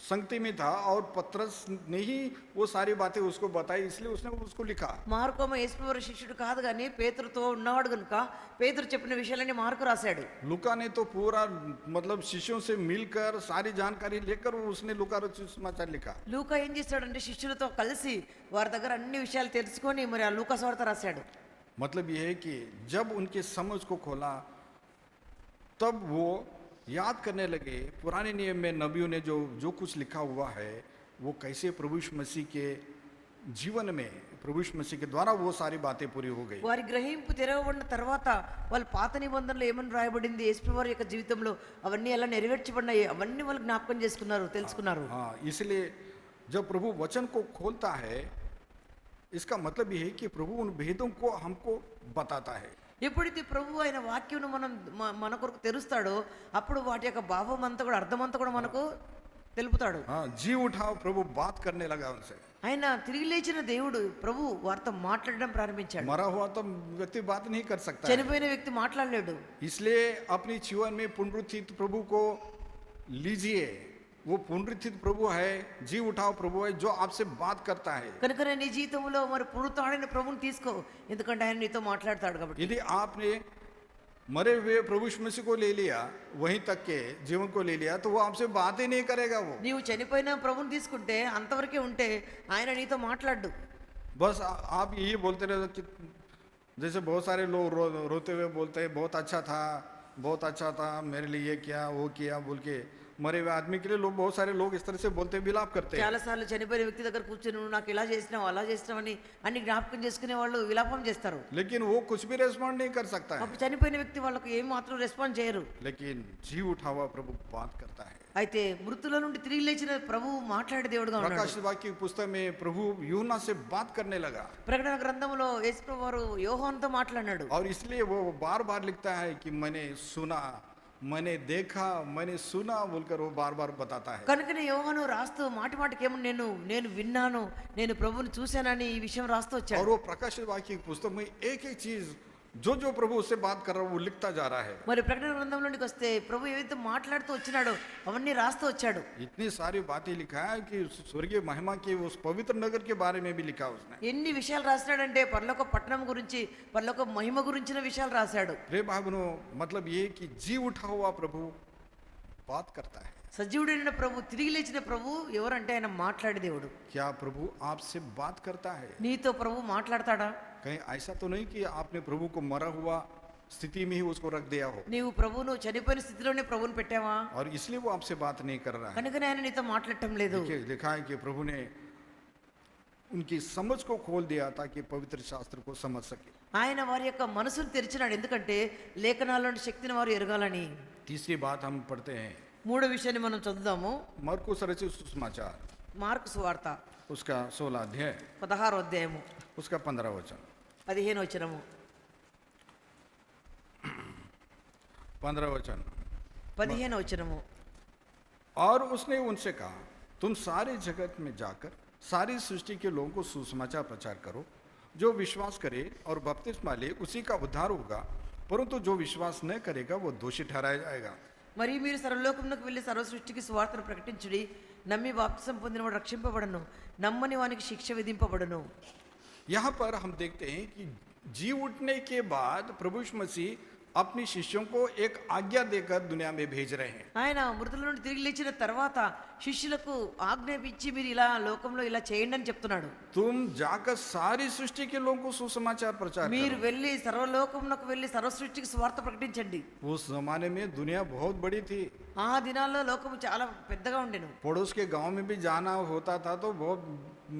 संगति में था और पतरस ने ही वो सारी बातें उसको बताई, इसलिए उसने उसको लिखा। మార్కోమ యేసు ప్రభు శిష్యుడు కాదు కానీ పేతురుతో ఉన్నవాడు కనుక పేతురు చెప్పిన విషయాలన్నీ మార్కు రాశాడు. लूका ने तो पूरा मतलब शिष्यों से मिलकर सारी जानकारी लेकर उसने लूका रचित समाचार लिखा। లూకా ఏం చేశాడంటే శిష్యులతో కలిసి వారి దగ్గర అన్ని విషయాలు తెలుసుకొని మరి ఆ లూకా సువార్త రాశాడు. मतलब ये है कि जब उनके समझ को खोला तब वो याद करने लगे पुराने नियम में नबियों ने जो जो कुछ लिखा हुआ है, वो कैसे प्रभु यीशु मसीह के जीवन में प्रभु यीशु मसीह के द्वारा वो सारी बातें पूरी हो गई। వారి గ్రహింపు తెరవబడిన తర్వాత వాళ్ళ పాత నిబంధనలో ఏమని రాయబడింది, యేసు వారి యొక్క జీవితంలో అవన్నీ ఎలా నెరవేర్చబడినాయి అవన్నీ వాళ్ళు జ్ఞాపకం చేసుకున్నారు, తెలుసుకున్నారు. हाँ, इसलिए जब प्रभु वचन को खोलता है, इसका मतलब ये है कि प्रभु उन भेदों को हमको बताता है। ఎప్పుడైతే ప్రభు ఆయన వాక్యం మన కొరకు తెరుస్తాడో అప్పుడు వాటి యొక్క భావం అంతా కూడా అర్థం అంతా కూడా మనకు తెలుపుతాడు. हाँ, जी उठाओ प्रभु बात करने लगा उनसे। ఆయన తిరిగి లేచిన దేవుడు ప్రభు వారితో మాట్లాడడం ప్రారంభించాడు. मरा हुआ तो व्यक्ति बात नहीं कर सकता है। చనిపోయిన వ్యక్తి మాట్లాడలేడు. इसलिए अपनी जीवन में पुनरुत्थित प्रभु को लीजिए। वो पुनरुत्थित प्रभु है, जी उठाओ प्रभु है जो आपसे बात करता है। కనుక నీ జీవితంలో మరి పునరుత్థానైన ప్రభువుని తీసుకో, ఎందుకంటే ఆయన నీతో మాట్లాడతాడు కాబట్టి. यदि आपने मरे हुए प्रभु यीशु मसीह को ले लिया, वहीं तक के जीवन को ले लिया, तो वो आपसे बात ही नहीं करेगा। वो నీవు చనిపోయిన ప్రభువుని తీసుకుంటే అంతవరకే ఉంటే ఆయన నీతో మాట్లాడు. बस आप यही बोलते रहे कि जैसे बहुत सारे लोग रोते हुए बोलते हैं बहुत अच्छा था, बहुत अच्छा था, मेरे लिए ये किया वो किया बोल के मरे हुए आदमी के लिए लोग, बहुत सारे लोग इस तरह से बोलते विलाप करते हैं। చాలాసార్లు చనిపోయిన వ్యక్తి దగ్గర కూర్చొని నువ్వు నాకు ఇలా చేసినావు అలా చేసినావని అన్ని జ్ఞాపకం చేసుకునే వాళ్ళు విలాపం చేస్తారు. लेकिन वो कुछ भी रेस्पॉन्ड नहीं कर सकता है। అప్పుడు చనిపోయిన వ్యక్తి వాళ్ళకు ఏం మాత్రం రెస్పాండ్ చేయరు. लेकिन जी उठा हुआ प्रभु बात करता है। అయితే మృతుల నుండి తిరిగి లేచిన ప్రభువు మాట్లాడే దేవుడుగా ఉన్నాడు. प्रकाश वाक्य की पुस्तक में प्रभु यूहन्ना से बात करने लगा, ప్రకటన గ్రంథంలో యేసు ప్రభువు వారు యోహానుతో మాట్లాడినాడు. और इसलिए वो बार बार लिखता है कि मैंने सुना, मैंने देखा, मैंने सुना बोलकर वो बार बार बताता है। కనుకనే యోహాను రాస్తూ మాటి మాటికి ఏమో నేను విన్నాను, నేను ప్రభువుని చూశానని ఈ విషయం రాస్తూ और వచ్చాడు. वो प्रकाश वाक्य की पुस्तक में एक एक चीज जो जो प्रभु उससे बात कर रहा है वो लिखता जा रहा है। మరి ప్రకటన గ్రంథంలోనికి వస్తే ప్రభు ఏవైతే మాట్లాడుతూ వచ్చినాడో అవన్నీ రాస్తూ వచ్చాడు. इतनी सारी बातें लिखा है कि स्वर्गीय महिमा के उस पवित्र नगर के बारे में भी लिखा उसने। ఎన్ని విషయాలు రాసినాడంటే పరలోక పట్టణం గురించి, పరలోక మహిమ గురించిన విషయాలు రాశాడు. रे भाइयों, मतलब ये कि जी उठा हुआ प्रभु बात करता है। సజీవుడైన ప్రభు, తిరిగి లేచిన ప్రభు ఎవరంటే ఆయన మాట్లాడే దేవుడు. क्या प्रभु आपसे बात करता है? నీతో ప్రభు మాట్లాడతాడా? कहीं ऐसा तो नहीं कि आपने प्रभु को मरा हुआ स्थिति में ही उसको रख दिया हो నీవు ప్రభువును చనిపోయిన స్థితిలోనే ప్రభువుని పెట్టావా? और इसलिए वो आपसे बात नहीं कर रहा है। కనుకనే ఆయన నీతో మాట్లాడటం లేదు. देखिए, लिखा है कि प्रभु ने उनकी समझ को खोल दिया ताकि पवित्र शास्त्र को समझ सके। ఆయన వారి యొక్క మనసును తెరిచినాడు, ఎందుకంటే లేఖనాల్లోని శక్తిని వారు ఎరగాలని. तीसरी बात हम पढ़ते हैं మూడో విషయాన్ని మనం చదువుదాము. मरकुस रचित सुसमाचार మార్కు సువార్త उसका 16 अध्याय 16వ అధ్యాయము उसका 15 वचन 15వ వచనము 15 वचन 15వ వచనము. और उसने उनसे कहा, तुम सारे जगत में जाकर सारी सृष्टि के लोगों को सुसमाचार प्रचार करो। जो विश्वास करे और बपतिस्मा ले उसी का उद्धार होगा, परंतु जो विश्वास न करेगा वो दोषी ठहराया जाएगा। మరి మీరు సర్వలోకమునకు వెళ్ళి సర్వ సృష్టికి సువార్తను ప్రకటించుడి. నమ్మి బాప్తిసం పొందినవాడు రక్షింపబడను, నమ్మని వానికి శిక్ష విధింపబడును. यहाँ पर हम देखते हैं कि जी उठने के बाद प्रभु यीशु मसीह अपने शिष्यों को एक आज्ञा देकर दुनिया में भेज रहे हैं। ఆయన మృతుల నుండి తిరిగి లేచిన తర్వాత శిష్యులకు ఆజ్ఞాపించి మీరు ఇలా లోకంలో ఇలా చేయండి అని చెప్తున్నాడు. तुम जाकर सारी सृष्टि के लोगों को सुसमाचार प्रचार మీరు करो। వెళ్ళి సర్వలోకమునకు వెళ్ళి సర్వ సృష్టికి సువార్త ప్రకటించండి. उस जमाने में दुनिया बहुत बड़ी थी, ఆ దినాల్లో లోకము చాలా పెద్దగా ఉండెను. पड़ोस के गांव में भी जाना होता था तो बहुत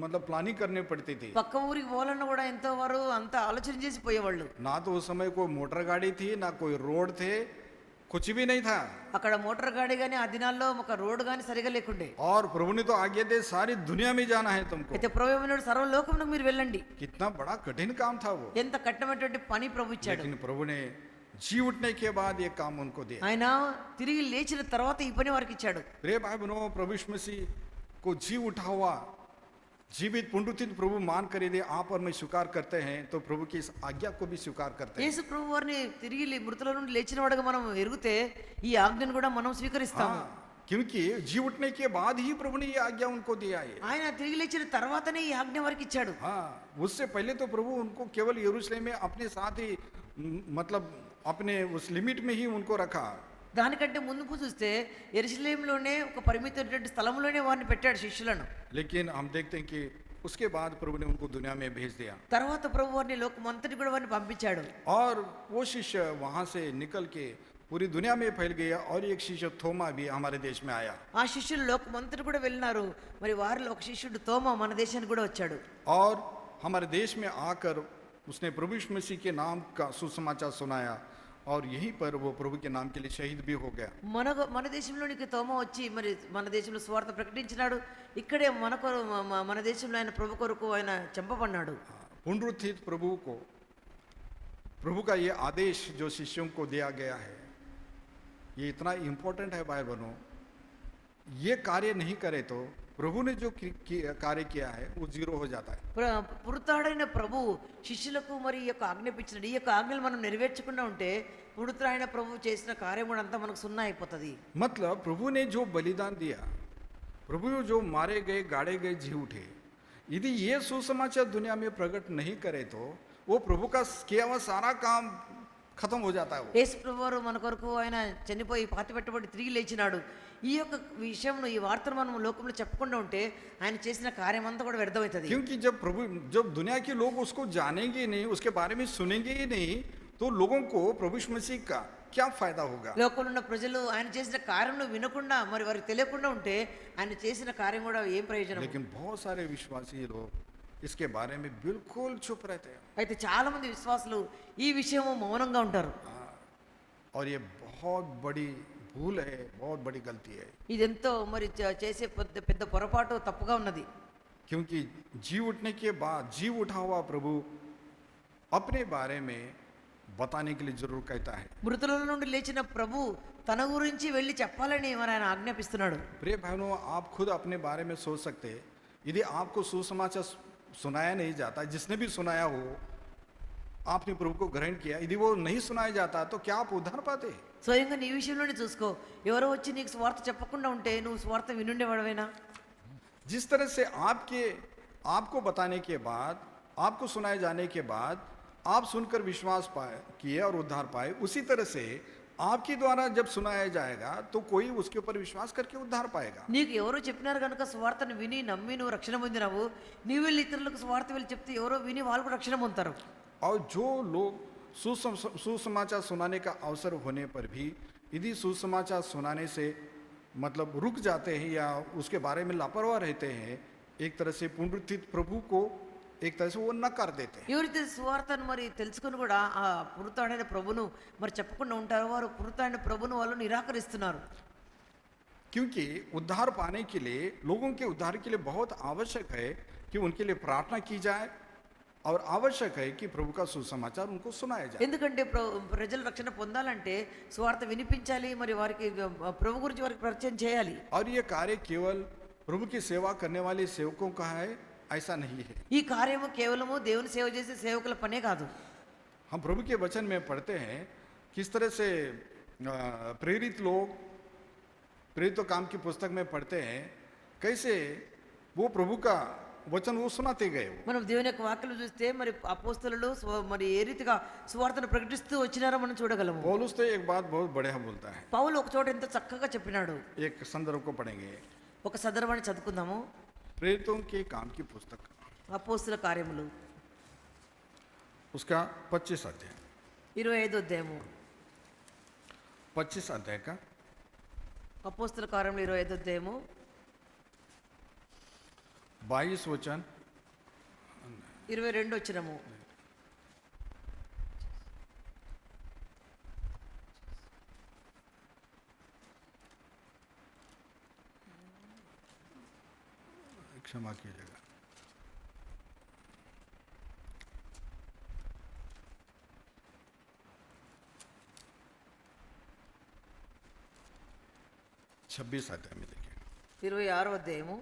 मतलब प्लानिंग करनी पड़ती थी। పక్క ఊరికి పోవాలన్నా కూడా ఎంతో వారు అంత ఆలోచన చేసి పోయేవాళ్ళు. ना तो उस समय कोई मोटर गाड़ी थी, ना कोई रोड थे, कुछ भी नहीं था। అక్కడ మోటార్ గాడి కానీ ఆ దినాల్లో ఒక రోడ్ కానీ సరిగా లేకుండే. और प्रभु ने तो आज्ञा दे सारी दुनिया में जाना है तुमको। అయితే ప్రభు ఏమన్నాడు, సర్వలోకమునకు మీరు వెళ్ళండి. कितना बड़ा कठिन काम था वो, ఎంత కఠినమైనటువంటి పని ప్రభు ఇచ్చాడు. लेकिन प्रभु ने जी उठने के बाद ये काम उनको दिया। ఆయన తిరిగి లేచిన తర్వాత ఈ పని వారికి ఇచ్చాడు. रे भाई बहनों, प्रभु यीशु मसीह को जी उठा हुआ जीवित पुनरुत्थित प्रभु मान कर यदि आप और मैं स्वीकार करते हैं तो प्रभु की इस आज्ञा को भी स्वीकार करते हैं। యేసు ప్రభు వారిని తిరిగి మృతుల నుండి లేచిన వాడుగా మనం ఎరుగుతే ఈ ఆజ్ఞను కూడా మనం స్వీకరిస్తాము. हाँ, क्योंकि जी उठने के बाद ही प्रभु ने ये आज्ञा उनको दिया है। ఆయన తిరిగి లేచిన తర్వాతనే ఈ ఆజ్ఞ వారికి ఇచ్చాడు. हाँ, उससे पहले तो प्रभु उनको केवल यरूशलेम में अपने साथ ही मतलब अपने उस लिमिट में ही उनको रखा। దానికంటే ముందుకు చూస్తే యెరూషలేములోనే ఒక పరిమితమైనటువంటి స్థలంలోనే వారిని పెట్టాడు శిష్యులను. लेकिन हम देखते हैं कि उसके बाद प्रभु ने उनको दुनिया में भेज दिया తర్వాత ప్రభు వారిని లోకమంతటి కూడా వారిని పంపించాడు. और वो शिष्य वहां से निकल के पूरी दुनिया में फैल गया। और एक शिष्य थोमा भी हमारे देश में आया ఆ శిష్యులు లోకమంతటి కూడా వెళ్ళినారు. మరి వారిలో ఒక శిష్యుడు తోమా మన దేశానికి కూడా వచ్చాడు. और हमारे देश में आकर उसने प्रभु यीशु मसीह के नाम का सुसमाचार सुनाया और यहीं पर वो प्रभु के नाम के लिए शहीद भी हो गया। మన దేశంలోనికి తోమా వచ్చి మరి మన దేశంలో స్వార్థ ప్రకటించినాడు. ఇక్కడే మన దేశంలో ఆయన ప్రభు కొరకు ఆయన చంపబడ్డాడు. पुनरुत्थित प्रभु को, प्रभु का ये आदेश जो शिष्यों को दिया गया है ये इतना इम्पोर्टेंट है भाई बहनों। ये कार्य नहीं करे तो प्रभु ने जो कार्य किया है वो जीरो हो जाता है। పురుతాడైన ప్రభు శిష్యులకు మరి ఈ యొక్క ఆజ్ఞాపించినాడు. ఈ యొక్క ఆజ్ఞలు మనం నెరవేర్చకుండా ఉంటే పురుతాడైన ప్రభు చేసిన కార్యం కూడా అంతా మనకు సున్నా అయిపోతుంది. मतलब प्रभु ने जो बलिदान दिया, प्रभु जो मारे गए गाड़े गए जी उठे, यदि ये सुसमाचार दुनिया में प्रकट नहीं करे तो वो प्रभु का किया हुआ सारा काम खत्म हो जाता है। యేసు ప్రభు వారు మన కొరకు ఆయన చనిపోయి పాతి పెట్టబడి తిరిగి లేచినాడు. ఈ యొక్క విషయంలో ఈ వార్తను మనం లోకంలో చెప్పకుండా ఉంటే ఆయన చేసిన కార్యం అంతా కూడా వ్యర్థమవుతుంది. क्योंकि जब दुनिया के लोग उसको जानेंगे नहीं, उसके बारे में सुनेंगे ही नहीं, तो लोगों को प्रभु यीशु मसीह का क्या फायदा होगा? లోకంలో ఉన్న ప్రజలు ఆయన చేసిన కార్యం వినకుండా మరి వారికి తెలియకుండా ఉంటే ఆయన చేసిన కార్యం కూడా ఏం ప్రయోజనం? लेकिन बहुत सारे विश्वासी लोग इसके बारे में बिल्कुल चुप रहते हैं। అయితే చాలా మంది విశ్వాసులు ఈ విషయము మౌనంగా ఉంటారు. और ये बहुत बड़ी भूल है, बहुत बड़ी गलती है। ఇదెంతో మరి చేసే పెద్ద పెద్ద పొరపాటు తప్పుగా ఉన్నది. क्योंकि जी उठने के बाद जी उठा हुआ प्रभु अपने बारे में बताने के लिए जरूर कहता है। మృతుల నుండి లేచిన ప్రభు తన గురించి వెళ్ళి చెప్పాలని మరి ఆయన ఆజ్ఞాపిస్తున్నాడు. प्रिय बहनों, आप खुद अपने बारे में सोच सकते हैं। यदि आपको सुसमाचार सुनाया नहीं जाता, जिसने भी सुनाया हो आपने प्रभु को ग्रहण किया, यदि वो नहीं सुनाया जाता तो क्या आप उद्धार पाते? స్వయంగా నీ విషయంలోనే చూసుకో. ఎవరో వచ్చి నీకు స్వార్థ చెప్పకుండా ఉంటే నువ్వు స్వార్థ వినుండేవాడవేనా? जिस तरह से आपको बताने के बाद, आपको सुनाए जाने के बाद आप सुनकर विश्वास पाए किए और उद्धार पाए, उसी तरह से आपके द्वारा जब सुनाया जाएगा तो कोई उसके ऊपर विश्वास करके उद्धार पाएगा। నీకు ఎవరో చెప్పినారు కనుక స్వార్థను విని నమ్మి నువ్వు రక్షణ పొందినావు. నీవు వెళ్ళి ఇతరులకు స్వార్థ వెళ్ళి చెప్తే ఎవరో విని వాళ్ళు కూడా రక్షణ పొందుతారు. और जो लोग सुसमाचार सुनाने का अवसर होने पर भी यदि सुसमाचार सुनाने से मतलब रुक जाते हैं या उसके बारे में लापरवाह रहते हैं, एक तरह से पुनरुत्थित प्रभु को एक तरह से वो नकार देते हैं। ఎవరైతే స్వార్థను మరి తెలుసుకొని కూడా ఆ పునరుత్థానమైన ప్రభును మరి చెప్పకుండా ఉంటారో వారు పునరుత్థానమైన ప్రభును వాళ్ళు నిరాకరిస్తున్నారు. क्योंकि उद्धार पाने के लिए, लोगों के उद्धार के लिए बहुत आवश्यक है कि उनके लिए प्रार्थना की जाए और आवश्यक है कि प्रभु का सुसमाचार उनको सुनाया जाए। ఎందుకంటే ప్రజలు రక్షణ పొందాలంటే స్వార్థ వినిపించాలి, మరి వారికి ప్రభు గురించి వారికి పరిచయం చేయాలి. और ये कार्य केवल प्रभु की सेवा करने वाले सेवकों का है, ऐसा नहीं है। ఈ కార్యము కేవలము దేవుని సేవ చేసే సేవకుల పనే కాదు. हम प्रभु के वचन में पढ़ते हैं किस तरह से प्रेरित लोग, प्रेरित काम की पुस्तक में पढ़ते हैं कैसे वो प्रभु का वचन वो सुनाते गए। మనం దేవుని యొక్క వాక్యం చూస్తే మరి అపోస్తలులు మరి ఏ రీతిగా సువార్తను ప్రకటిస్తూ వచ్చినారో మనం చూడగలము. पौलुस तो एक बात बहुत बढ़िया बोलता है। పౌలు ఒక చోట ఎంత చక్కగా చెప్పినాడు. एक संदर्भ को पढ़ेंगे, ఒక సందర్భాన్ని చదువుకుందాము. प्रेरितों के काम की पुस्तक అపోస్తల కార్యములు उसका 25 अध्याय 25వ అధ్యాయము. 25 अध्याय का అపోస్తల కార్యములు 25వ అధ్యాయము 22 वचन 22 వచనము. क्षमा कीजिएगा। छब्बीस अध्याय में देखिए, 26వ అధ్యాయము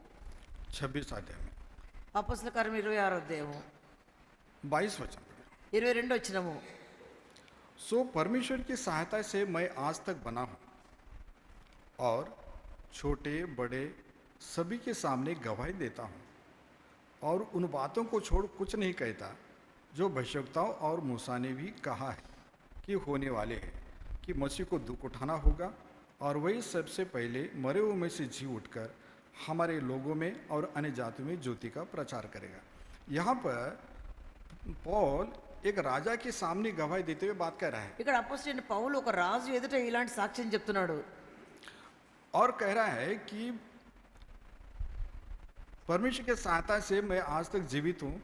26 अध्याय में అపోస్తల కార్యం 26వ అధ్యాయము 22 वचन। 22 వచనము. सो परमेश्वर की सहायता से मैं आज तक बना हूँ और छोटे बड़े सभी के सामने गवाही देता हूँ और उन बातों को छोड़ कुछ नहीं कहता जो भविष्यवक्ताओं और मूसा ने भी कहा है कि होने वाले हैं, कि मसीह को दुख उठाना होगा और वही सबसे पहले मरे हुए में से जी उठकर हमारे लोगों में और अन्य जातियों में ज्योति का प्रचार करेगा। यहाँ पर पौल एक राजा के सामने गवाही देते हुए बात कर रहा है ఇక్కడ అపోస్తలుడైన పౌలు ఒక రాజు ఎదుట ఇలాంటి సాక్ష్యం చెప్తున్నాడు. और कह रहा है कि परमेश्वर के सहायता से मैं आज तक जीवित हूँ,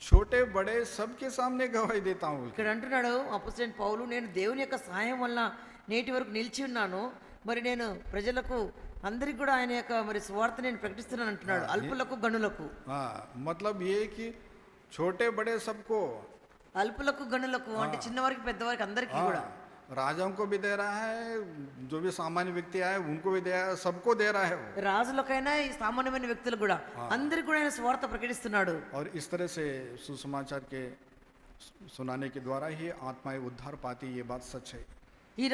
छोटे बड़े सबके सामने गवाही देता हूँ। ఇక్కడ అంటున్నాడు అపోస్తలుడైన పౌలు, నేను దేవుని యొక్క సహాయం వల్ల నేటి వరకు నిలిచి ఉన్నాను, మరి నేను ప్రజలకు అందరికి కూడా ఆయన యొక్క మరి సువార్త నేను ప్రకటిస్తున్నాను అంటున్నాడు, అల్పులకు గనులకు. हाँ, मतलब ये कि छोटे बड़े सबको, అల్పులకు గనులకు అంటే చిన్నవారికి పెద్దవారికి అందరికీ కూడా. राजाओं को भी दे रहा है, जो भी सामान्य व्यक्ति आए उनको भी दे रहा है, सबको दे रहा है वो। రాజులకైనా ఈ సామాన్యమైన వ్యక్తులు కూడా అందరికి కూడా ఆయన సువార్త ప్రకటిస్తున్నాడు. और इस तरह से सुसमाचार के सुनाने के द्वारा ही आत्माएं उद्धार पाती, ये बात सच है। ఈ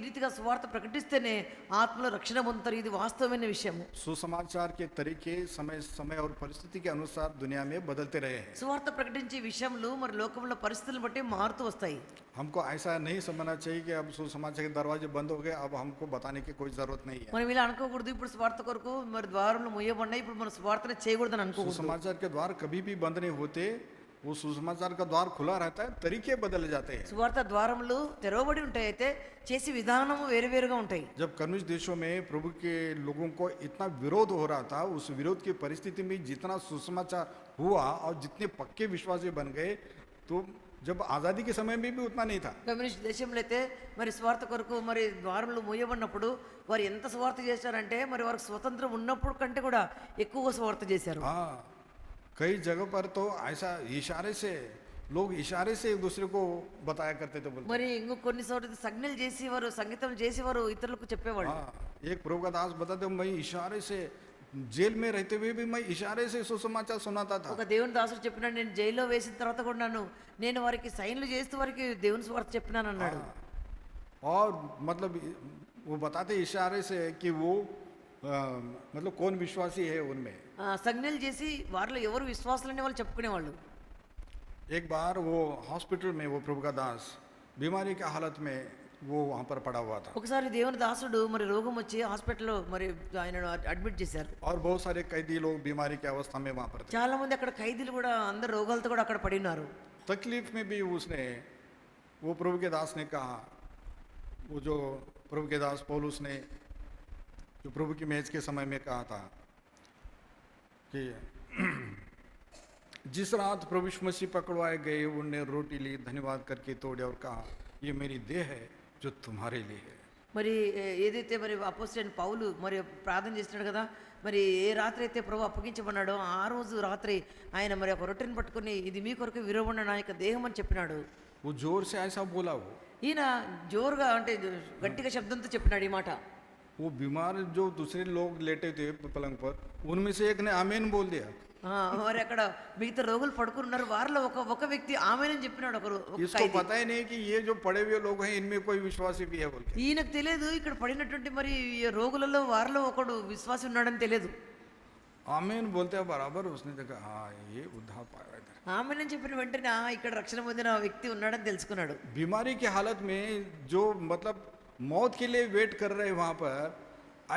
రీతిగా సువార్త ప్రకటిస్తేనే ఆత్మలో రక్షణ పొందుతారు. ఇది వాస్తవమైన విషయము. सुसमाचार के तरीके समय समय और परिस्थिति के अनुसार दुनिया में बदलते रहे हैं। సువార్త ప్రకటించే విషయంలో మరి లోకంలో పరిస్థితులను బట్టి మారుతూ వస్తాయి. हमको ऐसा नहीं समझना चाहिए कि अब सुसमाचार के दरवाजे बंद हो गए, अब हमको बताने की कोई जरूरत नहीं है। మనం ఇలా అనుకోకూడదు, ఇప్పుడు స్వార్థ కొరకు మరి ద్వారములు మూయబడినాయి, ఇప్పుడు మనం స్వార్థన చేయకూడదని అనుకోకూడదు. सुसमाचार के द्वार कभी भी बंद नहीं होते वो सुसमाचार का द्वार खुला रहता है, तरीके बदल जाते हैं। సువార్త ద్వారములు తెరవబడి ఉంటాయి, అయితే చేసే విధానము వేరువేరుగా ఉంటాయి. जब कम्युनिस्ट देशों में प्रभु के लोगों को इतना विरोध हो रहा था, उस विरोध की परिस्थिति में जितना सुसमाचार हुआ और जितने पक्के विश्वासी बन गए, तो जब आज़ादी के समय में भी उतना नहीं था। కమ్యూనిస్ట్ దేశంలో అయితే మరి స్వార్థ కొరకు మరి ద్వారములు మూయబడినప్పుడు వారు ఎంత స్వార్థ చేశారంటే మరి వారికి స్వతంత్రం ఉన్నప్పుడు కంటే కూడా ఎక్కువ స్వార్థ చేశారు. हाँ, कई जगह पर तो ऐसा इशारे से लोग इशारे से एक दूसरे को बताया करते थे, बोलते। మరి ఇంకో కొన్ని చోట్ల సంజ్ఞలు చేసి వారు సంగీతం చేసి వారు ఇతరులకు చెప్పేవాళ్ళు. हाँ, एक प्रभु का दास बताते, मैं इशारे से जेल में रहते हुए भी मैं इशारे से सुसमाचार सुनाता था। ఒక దేవుని దాసుడు చెప్పినాడు, నేను జైల్లో వేసిన తర్వాత కూడా నేను వారికి సైన్లు చేస్తూ వారికి దేవుని స్వార్థ చెప్పినాను అన్నాడు. और मतलब वो बताते इशारे से कि वो मतलब कौन विश्वासी है उनमें। సంజ్ఞలు చేసి వారిలో ఎవరు విశ్వాసులని వాళ్ళు చెప్పుకునేవాళ్ళు. एक बार वो हॉस्पिटल में वो प्रभु का दास बीमारी की हालत में वो वहाँ पर पड़ा हुआ था, ఒకసారి దేవుని దాసుడు మరి రోగం వచ్చి హాస్పిటల్లో మరి ఆయనను అడ్మిట్ చేశారు. और बहुत सारे कैदी लोग बीमारी की अवस्था में वहाँ पर थे। చాలా మంది అక్కడ ఖైదీలు కూడా అందరు రోగాలతో కూడా అక్కడ పడి ఉన్నారు. तकलीफ में भी उसने, वो प्रभु के दास ने कहा, वो जो प्रभु के दास पौलुस ने जो प्रभु की मेज के समय में कहा था कि जिस रात प्रभु यीशु मसीह पकड़वाए गए, उनने रोटी ली, धन्यवाद करके तोड़े और कहा, ये मेरी देह है जो तुम्हारे लिए है। మరి ఏదైతే మరి అపోస్తలుడైన పౌలు మరి ప్రార్థన చేస్తున్నాడు కదా, మరి ఏ రాత్రి అయితే ప్రభు అప్పగించబడ్డాడో ఆ రోజు రాత్రి ఆయన మరి ఒక రొట్టెని పట్టుకుని ఇది మీ కొరకు విరవబడిన నా యొక్క దేహం అని చెప్పినాడు. वो जोर से ऐसा बोला, ఈయన జోరుగా అంటే గట్టిగా శబ్దంతో చెప్పినాడు ఈ మాట. वो बीमार जो दूसरे लोग लेटे थे पलंग पर, उनमें से एक ने आमीन बोल दिया। మరి అక్కడ మిగతా రోగులు పడుకుని ఉన్నారు, వారిలో ఒక వ్యక్తి ఆమెనని చెప్పినాడు. ఒకరు इसको पता ही नहीं कि ये जो पड़े हुए लोग हैं इनमें कोई विश्वासी भी है बोल के। ఈయనకు తెలియదు ఇక్కడ పడినటువంటి మరి ఈ రోగులలో వారిలో ఒకడు విశ్వాసి ఉన్నాడని తెలియదు. आमीन बोलते हैं बराबर उसने देखा, हाँ ये उद्धार पाया इधर। ఆమెనని చెప్పిన వెంటనే ఇక్కడ రక్షణ పొందిన వ్యక్తి ఉన్నాడని తెలుసుకున్నాడు. बीमारी की हालत में जो मतलब मौत के लिए वेट कर रहे वहाँ पर,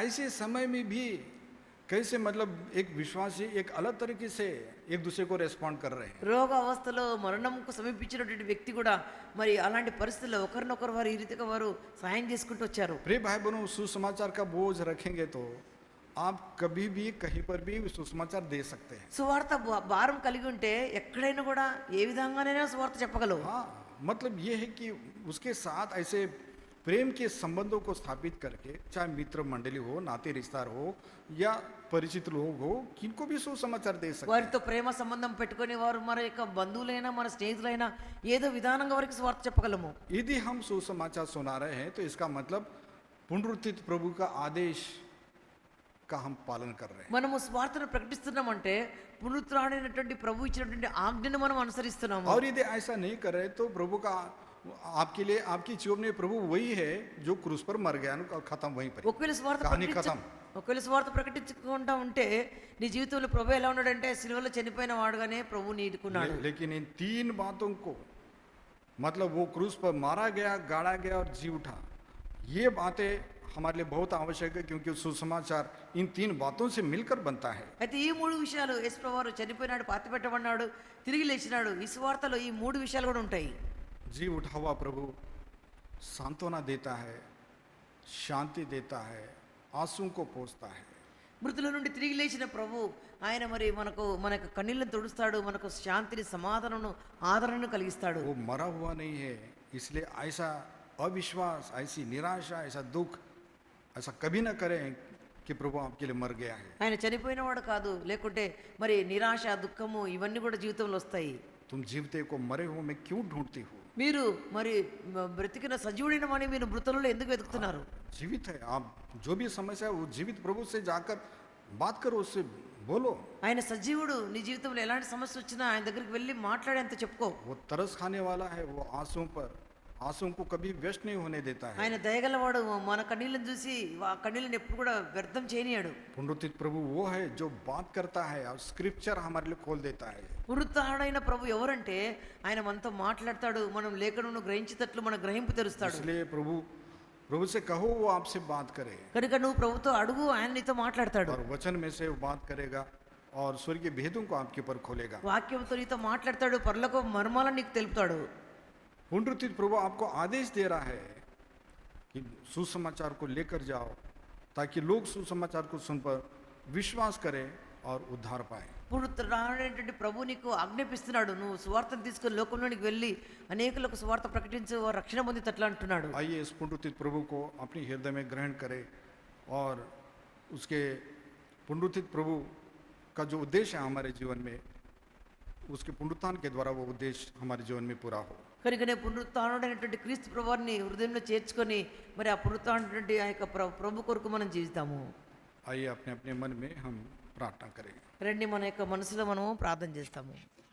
ऐसे समय में भी कैसे मतलब एक विश्वासी एक अलग तरीके से एक दूसरे को रेस्पॉन्ड कर रहे हैं। రోగ అవస్థలో మరణంకు సమీపించినటువంటి వ్యక్తి కూడా మరి అలాంటి పరిస్థితుల్లో ఒకరినొకరు వారు ఈ రీతిగా వారు సహాయం చేసుకుంటూ వచ్చారు. प्रिय भाई बहनों, सुसमाचार का बोझ रखेंगे तो आप कभी भी कहीं पर भी सुसमाचार दे सकते हैं। సువార్త భారం కలిగి ఉంటే ఎక్కడైనా కూడా ఏ విధంగానైనా సువార్త చెప్పగలవు. हाँ, मतलब ये है कि उसके साथ ऐसे प्रेम के संबंधों को स्थापित करके, चाहे मित्र मंडली हो, नाते रिश्तेदार हो या परिचित लोग हो, किनको भी सुसमाचार दे सकते हैं। వారితో ప్రేమ సంబంధం పెట్టుకొని వారు మన యొక్క బంధువులైనా మన స్నేహితులైనా ఏదో విధానంగా వారికి స్వార్థ చెప్పగలము. यदि हम सुसमाचार सुना रहे हैं तो इसका मतलब पुनरुत्थित प्रभु का आदेश का हम पालन कर रहे हैं। మనము స్వార్థను ప్రకటిస్తున్నామంటే పునరుత్థానమైనటువంటి ప్రభు ఇచ్చినటువంటి ఆజ్ఞను మనం అనుసరిస్తున్నాము. और यदि ऐसा नहीं कर रहे तो प्रभु का आपके लिए आपकी जीवन में प्रभु वही है जो क्रूस पर मर गया, खत्म वहीं पर, ఒకవేళ స్వార్థ कहानी खत्म। ఒకవేళ స్వార్థ ప్రకటించకుండా ఉంటే నీ జీవితంలో ప్రభు ఎలా ఉన్నాడంటే సిలువలో చనిపోయిన వాడుగానే ప్రభు నీడుకున్నాడు. लेकिन इन तीन बातों को, मतलब वो क्रूस पर मारा गया, गाड़ा गया और जी उठा, ये बातें हमारे लिए बहुत आवश्यक है, क्योंकि सुसमाचार इन तीन बातों से मिलकर बनता है। అయితే ఈ మూడు విషయాలు, యేసు ప్రభువారు చనిపోయినాడు, పాతిపెట్టబడినాడు, తిరిగి లేచినాడు, ఈ స్వార్థలో ఈ మూడు విషయాలు కూడా ఉంటాయి. जी उठा हुआ प्रभु सांत्वना देता है, शांति देता है, आंसू को पोंछता है। మృతుల నుండి తిరిగి లేచిన ప్రభు ఆయన మరి మన యొక్క కన్నీళ్లను తుడుస్తాడు, మనకు శాంతిని, సమాధానమును, ఆదరణను కలిగిస్తాడు. वो मरा हुआ नहीं है, इसलिए ऐसा अविश्वास, ऐसी निराशा, ऐसा दुख ऐसा कभी ना करें कि प्रभु आपके लिए मर गया है। ఆయన చనిపోయినవాడు కాదు, లేకుంటే మరి నిరాశ, దుఃఖము ఇవన్నీ కూడా జీవితంలో వస్తాయి. तुम जीवते को मरे हुए में क्यों ढूंढती हो? మీరు మరి బ్రతికిన సజీవుడైన వాడిని మీరు మృతులలో ఎందుకు వెతుకుతున్నారు? जीवित है, आप जो भी समस्या है वो जीवित प्रभु से जाकर बात करो, उससे बोलो। ఆయన సజీవుడు. నీ జీవితంలో ఎలాంటి సమస్య వచ్చినా ఆయన దగ్గరికి వెళ్ళి మాట్లాడేంత చెప్పుకో. वो तरस खाने वाला है, वो आंसुओं को कभी व्यस्त नहीं होने देता है। ఆయన దయగలవాడు. మన కన్నీళ్ళని చూసి ఆ కన్నీళ్ళని ఎప్పుడు కూడా వ్యర్థం చేయనియాడు. पुनरुत्थित प्रभु वो है जो बात करता है और स्क्रिप्चर हमारे लिए खोल देता है। పునరుత్థానుడైన ప్రభు ఎవరంటే ఆయన మనతో మాట్లాడతాడు, మనం లేఖనమును గ్రహించేటట్లు మన గ్రహింపు తెరుస్తాడు. इसलिए प्रभु से कहो वो आपसे बात करे, కనుక నువ్వు ప్రభుతో అడుగు, ఆయన నీతో మాట్లాడతాడు. और वचन में से वो बात करेगा और स्वर्गीय भेदों को आपके ऊपर खोलेगा। వాక్యంతో నీతో మాట్లాడతాడు, పరలోక మర్మాలను నీకు తెలుపుతాడు. पुनरुत्थित प्रभु आपको आदेश दे रहा है कि सुसमाचार को लेकर जाओ, ताकि लोग सुसमाचार को सुनकर विश्वास करें और उद्धार पाए। పునరుద్ధరణమైనటువంటి ప్రభు నీకు ఆజ్ఞాపిస్తున్నాడు, నువ్వు సువార్తను తీసుకొని లోకంలోనికి వెళ్ళి అనేకులకు సువార్త ప్రకటించు, వారు రక్షణ పొందితట్లా అంటున్నాడు. आइए इस पुनरुत्थित प्रभु को अपने हृदय में ग्रहण करें और उसके पुनरुत्थित प्रभु का जो उद्देश्य है हमारे जीवन में, उसके पुनरुत्थान के द्वारा वो उद्देश्य हमारे जीवन में पूरा हो। కనుకనే పునరుత్థానుడైనటువంటి క్రీస్తు ప్రభువాన్ని హృదయంలో చేర్చుకొని మరి ఆ పునరుత్థానుడైనటువంటి ఆ యొక్క ప్రభు కొరకు మనం జీవిస్తాము. आइए अपने अपने मन में हम प्रार्थना करें। రండి మన యొక్క మనసులో మనము ప్రార్థన చేస్తాము.